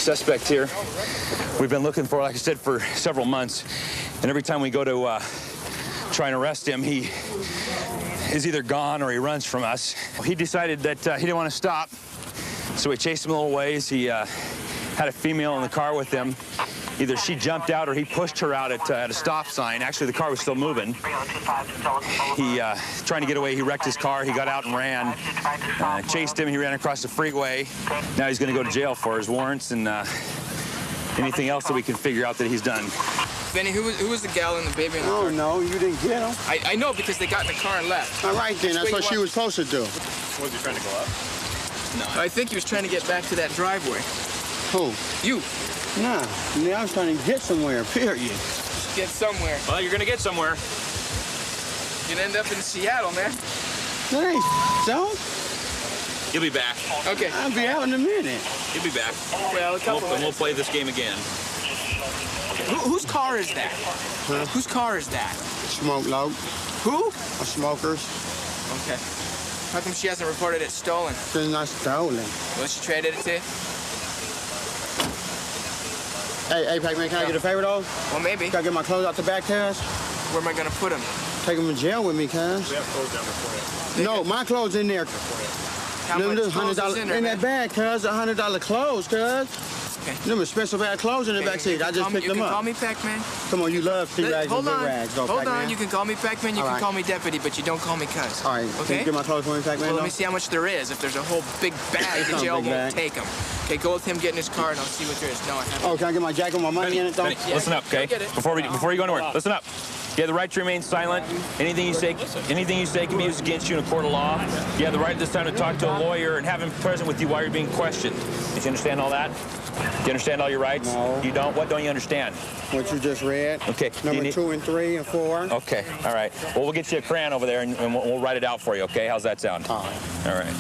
S7: suspect here, we've been looking for, like I said, for several months. And every time we go to try and arrest him, he is either gone or he runs from us. He decided that he didn't want to stop, so we chased him a little ways. He had a female in the car with him. Either she jumped out or he pushed her out at a stop sign. Actually, the car was still moving. He, trying to get away, he wrecked his car. He got out and ran. Chased him. He ran across the freeway. Now he's going to go to jail for his warrants and anything else that we can figure out that he's done.
S18: Benny, who was the gal and the baby in the car?
S9: Oh, no, you didn't get him.
S18: I know because they got in the car and left.
S9: All right, then. That's what she was supposed to do.
S12: Was he trying to go up?
S18: No. I think he was trying to get back to that driveway.
S3: Who?
S20: You.
S3: Nah, I was trying to get somewhere, period.
S20: Get somewhere.
S16: Well, you're gonna get somewhere.
S20: You'd end up in Seattle, man.
S3: That ain't so.
S16: You'll be back.
S20: Okay.
S3: I'll be out in a minute.
S16: You'll be back.
S20: Well, a couple
S16: And we'll play this game again.
S20: Whose car is that?
S3: Huh?
S20: Whose car is that?
S3: Smoke load.
S20: Who?
S3: A smoker's.
S20: Okay. How come she hasn't reported it stolen?
S3: It's not stolen.
S20: Well, she traded it to you?
S3: Hey, Pac-Man, can I get a favor, though?
S20: Well, maybe.
S3: Can I get my clothes out the back, cuz?
S20: Where am I gonna put them?
S3: Take them in jail with me, cuz.
S10: We have clothes down there for you.
S3: No, my clothes in there.
S20: How much clothes is in there,
S3: in that bag, cuz. $100 clothes, cuz.
S20: Okay.
S3: Them are special bag clothes in the back seat. I just picked them
S20: You can
S3: up.
S20: call me Pac-Man.
S3: Come on, you love T-Rags and big rags, though,
S20: Hold
S3: Pac-Man.
S20: on. You can call me Pac-Man. You
S3: All
S20: can
S3: right.
S20: call me Deputy, but you don't call me Cuz.
S3: All right.
S20: Okay.
S3: Can you get my clothes for me, Pac-Man,
S20: Well,
S3: though?
S20: let me see how much there is. If there's a whole big bag, the
S3: not a
S20: jail
S3: big
S20: won't
S3: bag.
S20: take them. Okay, go with him, get in his car, and I'll see what there is. No, I haven't.
S3: Oh, can I get my jacket with my money in it, though?
S16: Benny, listen up, okay? Before you go anywhere, listen up. You have the right to remain silent. Anything you say can be used against you in a court of law. You have the right at this time to talk to a lawyer and have him present with you while you're being questioned. Did you understand all that? Do you understand all your rights?
S3: No.
S16: You don't? What don't you understand?
S3: What you just read.
S16: Okay.
S3: Number 2 and 3 and 4.
S16: Okay, all right. Well, we'll get you a crayon over there and we'll write it out for you, okay? How's that sound?
S3: All right.
S16: All right.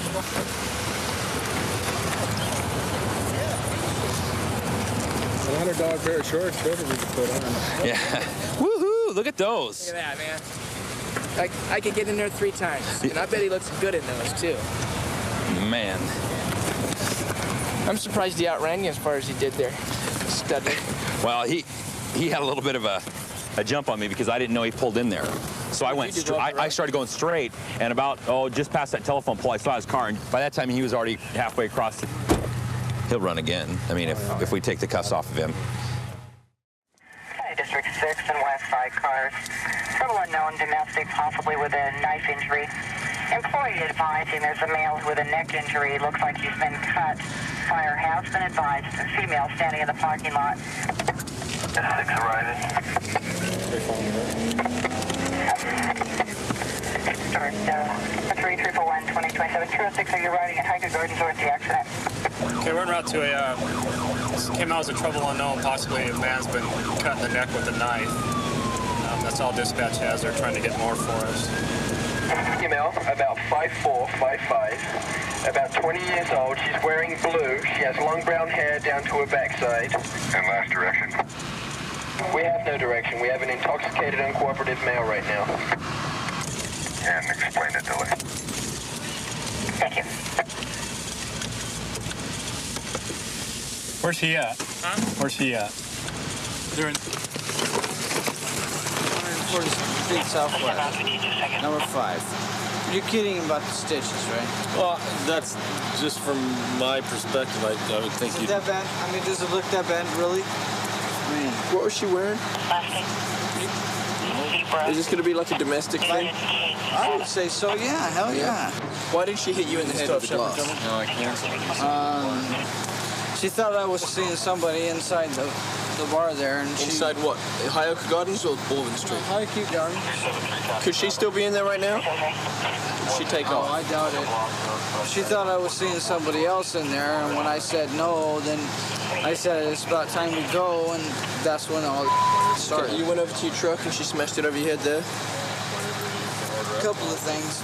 S10: $100 pair of shorts, those we could put on.
S16: Yeah. Woohoo! Look at those.
S20: Look at that, man. I could get in there 3 times, and I bet he looks good in those, too.
S16: Man.
S20: I'm surprised he outran you as far as he did there. Studley.
S16: Well, he had a little bit of a jump on me because I didn't know he pulled in there. So I went. I started going straight, and about just past that telephone pole, I saw his car, and by that time he was already halfway across. He'll run again. I mean, if we take the cuffs off of him.
S1: District 6 and West Side cars. Trouble unknown, domestic, possibly with a knife injury. Employee advising there's a male with a neck injury. Looks like he's been cut. Fire has been advised. A female standing in the parking lot. 6 arriving. Start 3341 2027. 206, are you riding at Hiker Gardens or at the accident?
S10: Okay, we're en route to came out as a trouble unknown. Possibly a man's been cut in the neck with a knife. That's all dispatch has. They're trying to get more for us.
S6: Female, about 5'4", 5'5", about 20 years old. She's wearing blue. She has long brown hair down to her backside.
S13: And last direction.
S6: We have no direction. We have an intoxicated, uncooperative male right now.
S13: And explain it, Dilly.
S1: Thank you.
S10: Where's he at?
S20: Huh?
S10: Where's he at?
S20: They're in
S11: 140th Street Southwest, number 5. You're kidding about the stitches, right?
S15: Well, that's just from my perspective. I would think
S11: Is it that bad? I mean, does it look that bad, really? I mean,
S20: What was she wearing? Is this going to be like a domestic thing?
S11: I would say so, yeah, hell yeah.
S20: Why did she hit you in the head with the glass?
S15: No, I can't.
S11: She thought I was seeing somebody inside the bar there, and
S20: Inside what? Hyoka Gardens or Baldwin Street?
S11: Highkeep Gardens.
S20: Could she still be in there right now? Did she take
S11: Oh,
S20: off?
S11: I doubt it. She thought I was seeing somebody else in there, and when I said no, then I said it's about time to go, and that's when all started.
S20: You went over to your truck and she smashed it over your head there?
S11: A couple of things.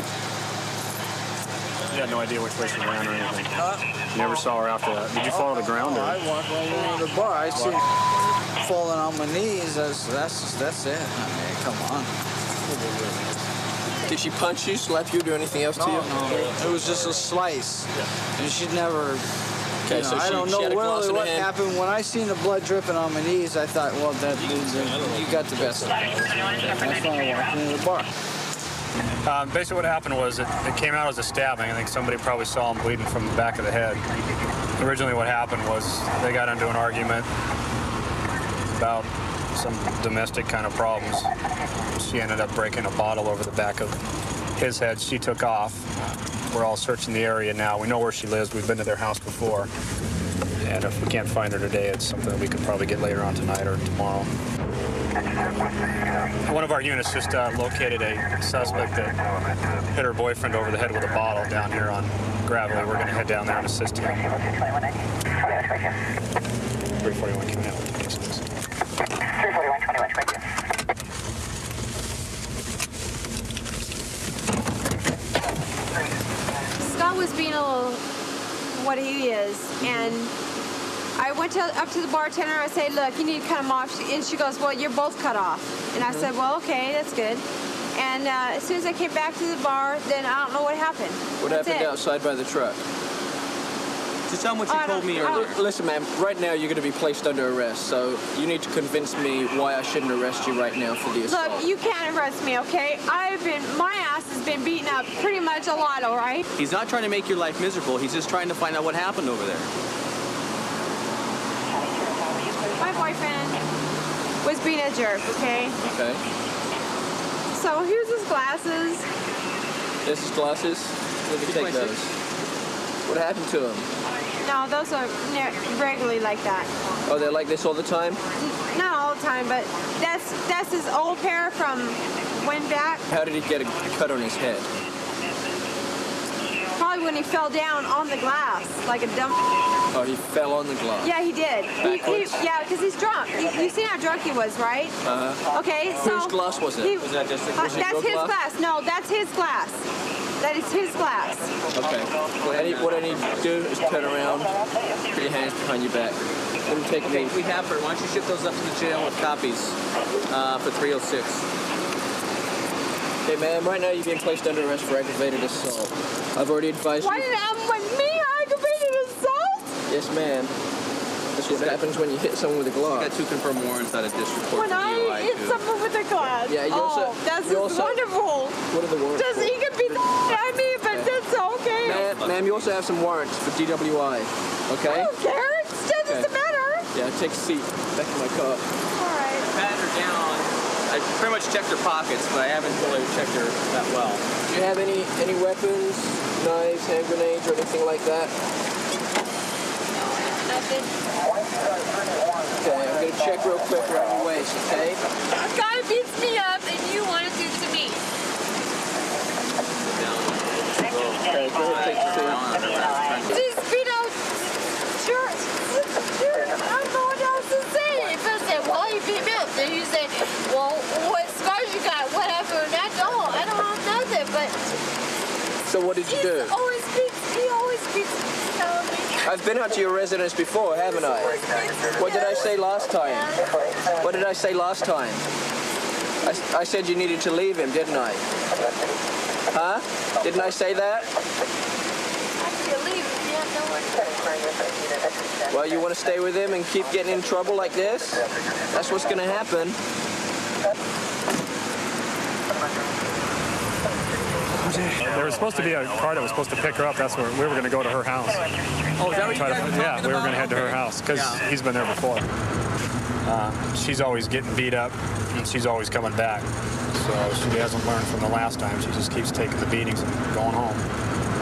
S10: You had no idea which way she ran or anything.
S11: Huh?
S10: You never saw her after that. Did you follow the ground? Or?
S11: I walked right into the bar. I see falling on my knees. That's it. I mean, come on.
S20: Did she punch you, slap you, do anything else to you?
S11: No. It was just a slice. And she'd never...
S20: Okay,
S11: you know,
S20: so
S11: I don't know
S20: she had a glass in her
S11: what
S20: hand.
S11: happened. When I seen the blood dripping on my knees, I thought, well, you got the best of it. That's why I walked into the bar.
S10: Basically what happened was it came out as a stabbing. I think somebody probably saw him bleeding from the back of the head. Originally what happened was they got into an argument about some domestic kind of problems. She ended up breaking a bottle over the back of his head. She took off. We're all searching the area now. We know where she lives. We've been to their house before. And if we can't find her today, it's something that we could probably get later on tonight or tomorrow. One of our units just located a suspect that hit her boyfriend over the head with a bottle down here on Gravelly. We're going to head down there and assist him.
S4: 341 Canal.
S1: 341-21, thank you.
S14: Scott was being a little what he is, and I went up to the bartender. I said, look, you need to cut him off. And she goes, well, you're both cut off. And I said, well, okay, that's good. And as soon as I came back to the bar, then I don't know what happened.
S20: What happened outside by the truck?
S5: Just tell them what you told me earlier.
S20: Listen, ma'am, right now you're going to be placed under arrest, so you need to convince me why I shouldn't arrest you right now for the assault.
S14: Look, you can't arrest me, okay? My ass has been beaten up pretty much a lot, all right?
S5: He's not trying to make your life miserable. He's just trying to find out what happened over there.
S14: My boyfriend was being a jerk, okay?
S20: Okay.
S14: So here's his glasses.
S20: This is glasses? Let me take those. What happened to him?
S14: No, those are regularly like that.
S20: Oh, they're like this all the time?
S14: Not all the time, but that's his old pair from when back.
S20: How did he get a cut on his head?
S14: Probably when he fell down on the glass, like a dumb.
S20: Oh, he fell on the glass?
S14: Yeah, he did. Yeah, because he's drunk. You see how drunk he was, right?
S20: Uh-huh.
S14: Okay, so...
S20: Whose glass was it? Was that just was it
S14: that's
S20: your
S14: his
S20: glass?
S14: glass. No, that's his glass. That is his glass.
S20: Okay. What I need to do is turn around, put your hands behind your back. Let me take
S5: Okay, we have her. Why don't you ship those up to the jail with copies for 306?
S20: Okay, ma'am, right now you're being placed under arrest for aggravated assault. I've already advised
S14: Why
S20: you.
S14: did it happen with me? Aggravated assault?
S20: Yes, ma'am. That's what happens when you hit someone with a glass.
S5: You got 2 confirmed warrants out of district court.
S14: When I hit someone with a glass?
S20: Yeah, you also...
S14: that's
S20: you also,
S14: wonderful.
S20: What are the warrants
S14: Just,
S20: for?
S14: he can beat the at me, but that's okay.
S20: Ma'am, you also have some warrants for DWI, okay?
S14: I don't care. It doesn't matter.
S20: Yeah, take a seat. Back in my car.
S14: All right.
S5: I patted her down. I pretty much checked her pockets, but I haven't really checked her that well.
S20: Do you have any weapons, knives, hand grenades, or anything like that?
S14: Nothing.
S20: Okay, I'm going to check real quick around your waist, okay?
S14: A guy beats me up and you want to do to me.
S20: Okay, go ahead, take a seat.
S14: Just beat out. Sure. I don't know what else to say. If I say, well, he beat me up, then you say, well, what scars you got? What happened? I don't have nothing, but...
S20: So what did you do?
S14: He always beats me.
S20: I've been out to your residence before, haven't I? What did I say last time? What did I say last time? I said you needed to leave him, didn't I? Huh? Didn't I say that? Well, you want to stay with him and keep getting in trouble like this? That's what's going to happen.
S4: There was supposed to be a car that was supposed to pick her up. That's where we were going to go to her house.
S5: Oh, is that what you guys were talking
S4: Yeah, we were going to head to her house because he's been there before. She's always getting beat up, and she's always coming back. So she hasn't learned from the last time. She just keeps taking the beatings and going home.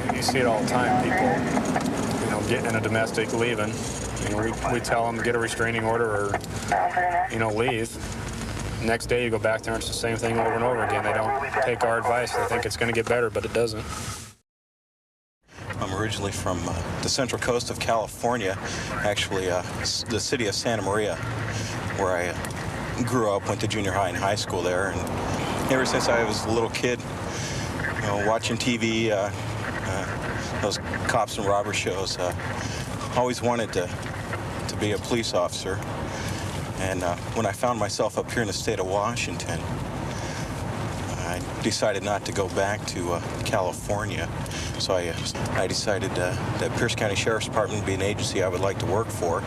S4: And you see it all the time. People, getting in a domestic, leaving. We tell them get a restraining order or, leave. Next day you go back there and it's the same thing over and over again. They don't take our advice. They think it's going to get better, but it doesn't.
S22: I'm originally from the central coast of California, actually the city of Santa Maria, where I grew up, went to junior high and high school there, and ever since I was a little kid, watching TV, those cops and robber shows, always wanted to be a police officer. And when I found myself up here in the state of Washington, I decided not to go back to California. So I decided that Pierce County Sheriff's Department would be an agency I would like to work for.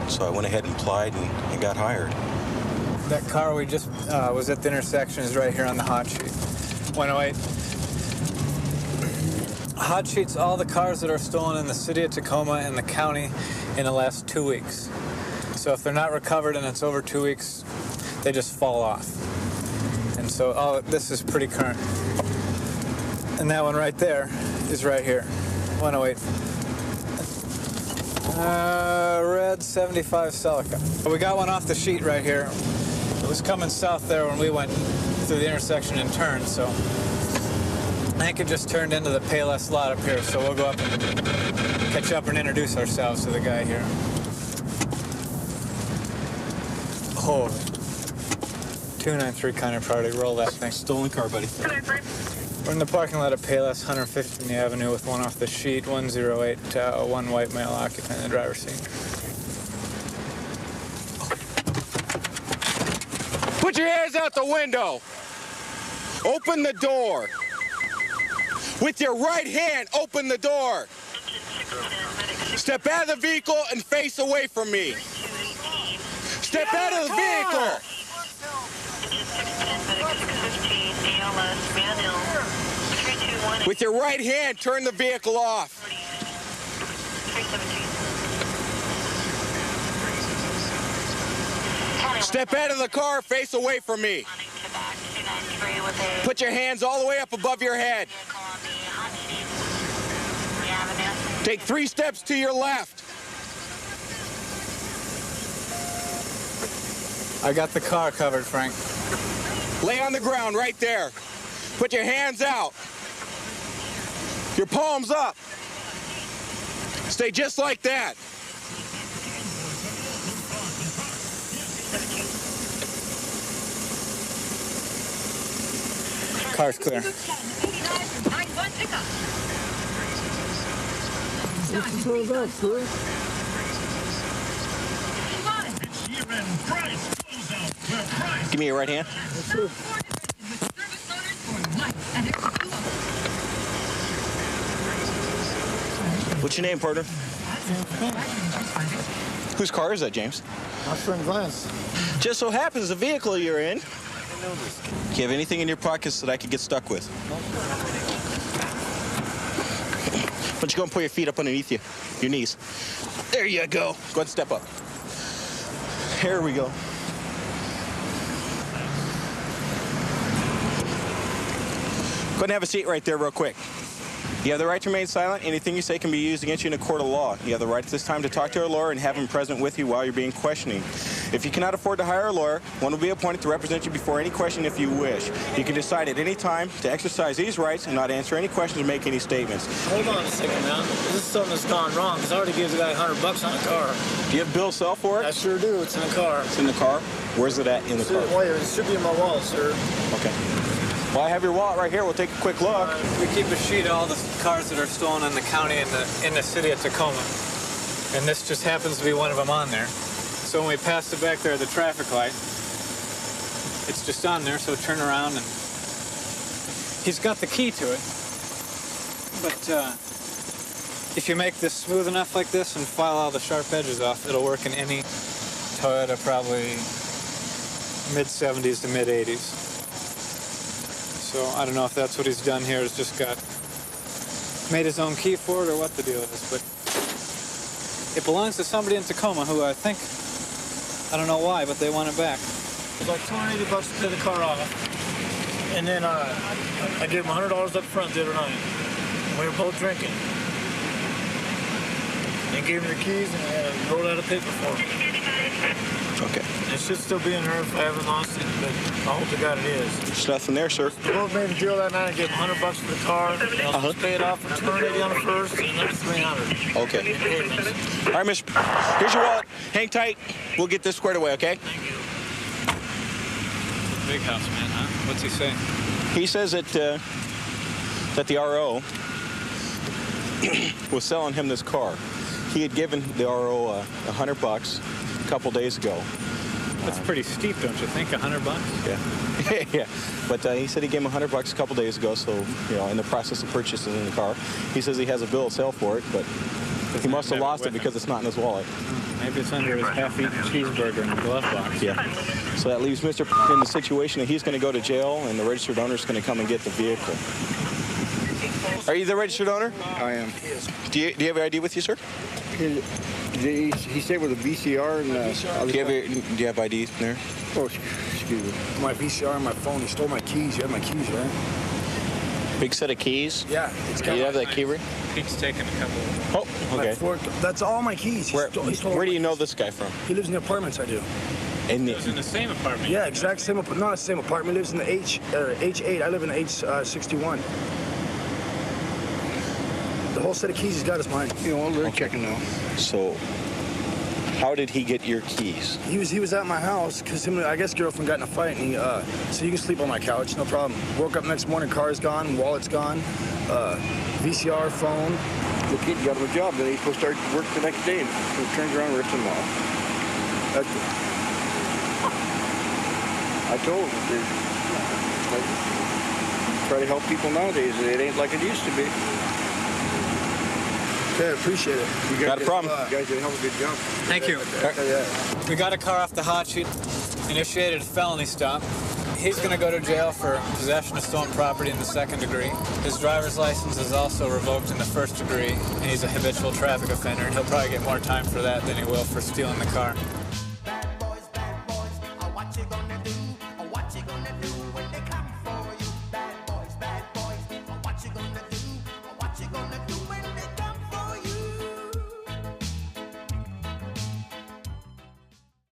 S22: So I went ahead and applied and got hired.
S23: That car we just was at the intersection is right here on the hot sheet. 108. Hot sheet's all the cars that are stolen in the city of Tacoma and the county in the last 2 weeks. So if they're not recovered and it's over 2 weeks, they just fall off. And so this is pretty current. And that one right there is right here, 108. Red 75 Celica. We got one off the sheet right here. It was coming south there when we went through the intersection and turned, so I think it just turned into the Payless lot up here, so we'll go up and catch up and introduce ourselves to the guy here. Oh. 293 Conner Party. Roll that thing.
S22: Stolen car, buddy.
S23: We're in the parking lot at Payless, 115th Avenue with one off the sheet, 108, one white male occupant in the driver's seat.
S12: Put your hands out the window. Open the door. With your right hand, open the door. Step out of the vehicle and face away from me. Step out of the vehicle. With your right hand, turn the vehicle off. Step out of the car, face away from me. Put your hands all the way up above your head. Take 3 steps to your left.
S23: I got the car covered, Frank.
S12: Lay on the ground right there. Put your hands out. Your palms up. Stay just like that.
S23: Car's clear.
S12: Give me your right hand. What's your name, partner? Whose car is that, James?
S9: My friend Glenn's.
S12: Just so happens the vehicle you're in. Do you have anything in your pockets that I could get stuck with? Why don't you go and put your feet up underneath you, your knees. There you go. Go ahead and step up. Here we go. Go ahead and have a seat right there real quick. You have the right to remain silent. Anything you say can be used against you in a court of law. You have the right at this time to talk to a lawyer and have him present with you while you're being questioned. If you cannot afford to hire a lawyer, one will be appointed to represent you before any question if you wish. You can decide at any time to exercise these rights and not answer any questions or make any statements.
S2: Hold on a second now. This is something that's gone wrong, because I already gave the guy $100 on a car.
S12: Do you have bill of sale for it?
S2: I sure do. It's in the car.
S12: It's in the car? Where's it at in the car?
S2: It should be in my wallet, sir.
S12: Okay. Well, I have your wallet right here. We'll take a quick look.
S23: We keep a sheet of all the cars that are stolen in the county and in the city of Tacoma. And this just happens to be one of them on there. So when we pass it back there at the traffic light, it's just on there, so turn around and he's got the key to it. But if you make this smooth enough like this and file all the sharp edges off, it'll work in any Toyota, probably mid-70s to mid-80s. So I don't know if that's what he's done here, is just made his own key for it or what the deal is, but it belongs to somebody in Tacoma who I think, I don't know why, but they want it back.
S2: It was like $280 to pay the car off, and then I gave him $100 up front the other night. We were both drinking. And gave him the keys and rolled out a paper for him.
S12: Okay.
S2: It should still be in her if I haven't lost it, but I hope to God it is.
S12: There's nothing there, sir.
S2: We both made a deal that night. I gave him $100 for the car. I'll just pay it off for $280 on the first, and then $300.
S12: Okay. All right, Mr. Here's your wallet. Hang tight. We'll get this squared away, okay?
S23: Big house, man, huh? What's he saying?
S12: He says that the RO was selling him this car. He had given the RO $100 a couple days ago.
S23: That's pretty steep, don't you think? $100?
S12: Yeah. Yeah. But he said he gave him $100 a couple days ago, so, you know, in the process of purchasing the car. He says he has a bill of sale for it, but he must have lost it because it's not in his wallet.
S23: Maybe it's under his half-eaten cheeseburger in the glove box.
S12: Yeah. So that leaves Mr. in the situation that he's going to go to jail, and the registered owner is going to come and get the vehicle. Are you the registered owner?
S9: I am.
S12: Do you have your ID with you, sir?
S9: He stayed with a VCR and
S12: do you have ID there?
S9: Oh, excuse me.
S8: My VCR and my phone. He stole my keys. You have my keys, right?
S12: Big set of keys?
S8: Yeah.
S12: Do you have that key ring?
S23: Pete's taking a couple.
S12: Oh, okay.
S8: That's all my keys.
S12: Where do you know this guy from?
S8: He lives in the apartments I do.
S23: He lives in the same apartment?
S8: Yeah, exact same apartment. Not the same apartment. He lives in the H8. I live in H61. The whole set of keys he's got is mine.
S9: You know, they're checking now.
S12: So,
S22: How did he get your keys?
S8: He was at my house because I guess girlfriend got in a fight, and he so you can sleep on my couch, no problem. Woke up next morning, car's gone, wallet's gone, VCR, phone.
S17: The kid got him a job, then he's supposed to start work the next day, and he turns around and rips him off. I told him, try to help people nowadays. It ain't like it used to be.
S8: Okay, appreciate it.
S22: You got a problem.
S17: You guys did a hell of a good job.
S23: Thank you. We got a car off the hot sheet, initiated a felony stop. He's going to go to jail for possession of stolen property in the 2nd degree. His driver's license is also revoked in the 1st degree, and he's a habitual traffic offender, and he'll probably get more time for that than he will for stealing the car.